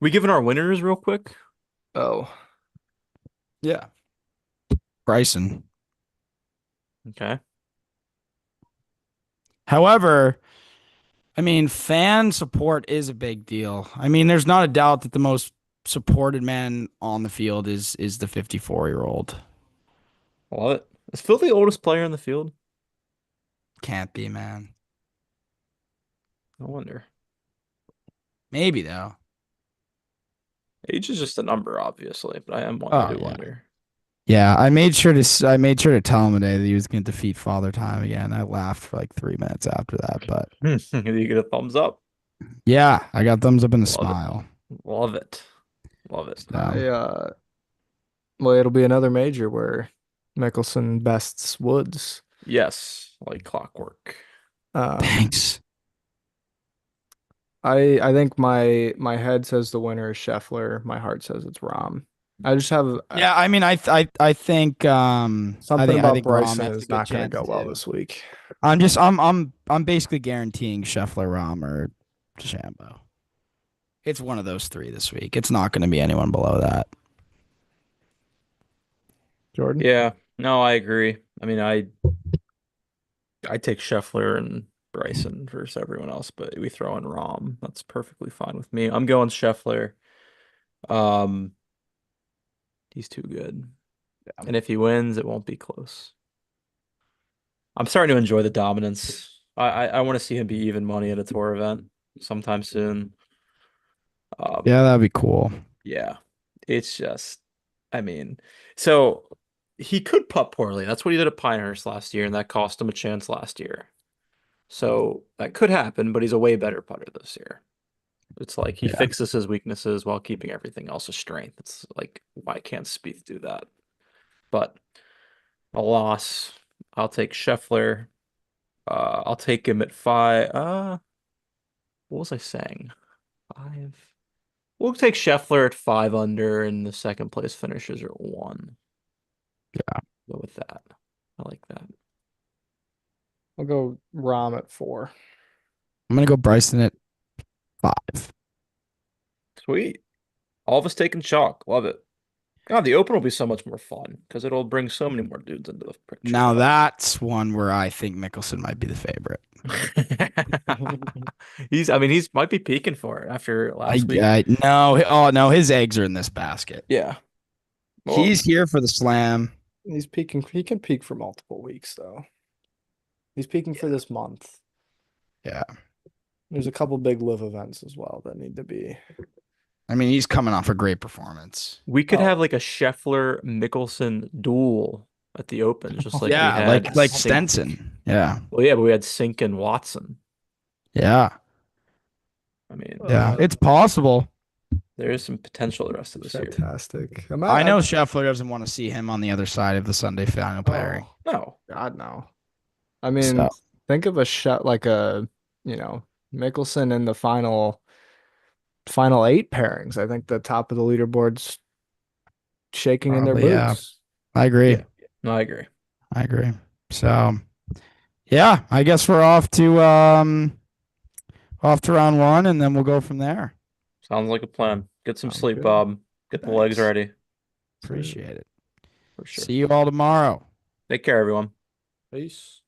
We giving our winners real quick? oh, Yeah. Bryson. Okay. However, I mean, fan support is a big deal. I mean, there's not a doubt that the most supported man on the field is the 54-year-old. I love it. Is Phil the oldest player in the field? Can't be, man. I wonder. Maybe though. Age is just a number, obviously, but I Oh do yeah. wonder. Yeah, I made sure to tell him today that he was going to defeat Father Time again. I laughed for like 3 minutes after that, but Do you get a thumbs up? yeah, I got thumbs up and a Love it. smile. Love it. Love it. So well, it'll be another major where Mickelson bests Woods. Yes, like clockwork. Um, thanks. I think my head says the winner is Scheffler. My heart says it's Rom. I just have Yeah, I mean, I think something I about think Rom Bryson has a is good not going to chance go well too. this week. I'm basically guaranteeing Scheffler, Rom, or DeChambeau. It's one of those three this week. It's not going to be anyone below that. Jordan? Yeah, no, I agree. I mean, I take Scheffler and Bryson versus everyone else, but we throw in Rom. That's perfectly fine with me. I'm going Scheffler. Um, he's too good. And if he wins, it won't be close. I'm starting to enjoy the dominance. I want to see him be even money at a tour event sometime soon. Yeah, Um, that'd be cool. yeah, it's just, I mean, so he could putt poorly. That's what he did at Pinehurst last year, and that cost him a chance last year. So that could happen, but he's a way better putter this year. It's like he Yeah. fixes his weaknesses while keeping everything else a strength. It's like, why can't Spieth do that? But a loss. I'll take Scheffler. I'll take him at five. What was I saying? Five. We'll take Scheffler at 5 under, and the second place finishes at 1. Yeah. Go with that. I like that. I'll go Rom at 4. I'm gonna go Bryson at 5. Sweet. All of us taking chalk. Love it. God, the Open will be so much more fun because it'll bring so many more dudes into the picture. Now that's one where I think Mickelson might be the favorite. I mean, he's might be peaking for it after last week. I no, oh no, his eggs are in this basket. Yeah. Well, He's here for the slam. He's peaking. He can peak for multiple weeks, though. He's peaking for this month. Yeah. There's a couple big live events as well that need to be. I mean, he's coming off a great performance. we could have Oh, like a Scheffler Mickelson duel at the Open, just like we Yeah, had like Sink. Stenson. Yeah. Well, yeah, but we had Sink and Watson. Yeah. I mean, Yeah. uh, It's possible. there is some potential the rest of this year. fantastic. I know Scheffler doesn't want to see him on the other side of the Sunday final pairing. Oh, No, God, no. I mean, So think of a shot like you know, Mickelson in the final 8 pairings. I think the top of the leaderboard's shaking in their probably, yeah. boots. I agree. yeah, no, I agree. I agree. So yeah, I guess we're off to round one and then we'll go from there. Sounds like a plan. Get some Sounds sleep, good. Bob. Get the legs Thanks. ready So, Appreciate it. for sure. See you all tomorrow. Take care, everyone. peace.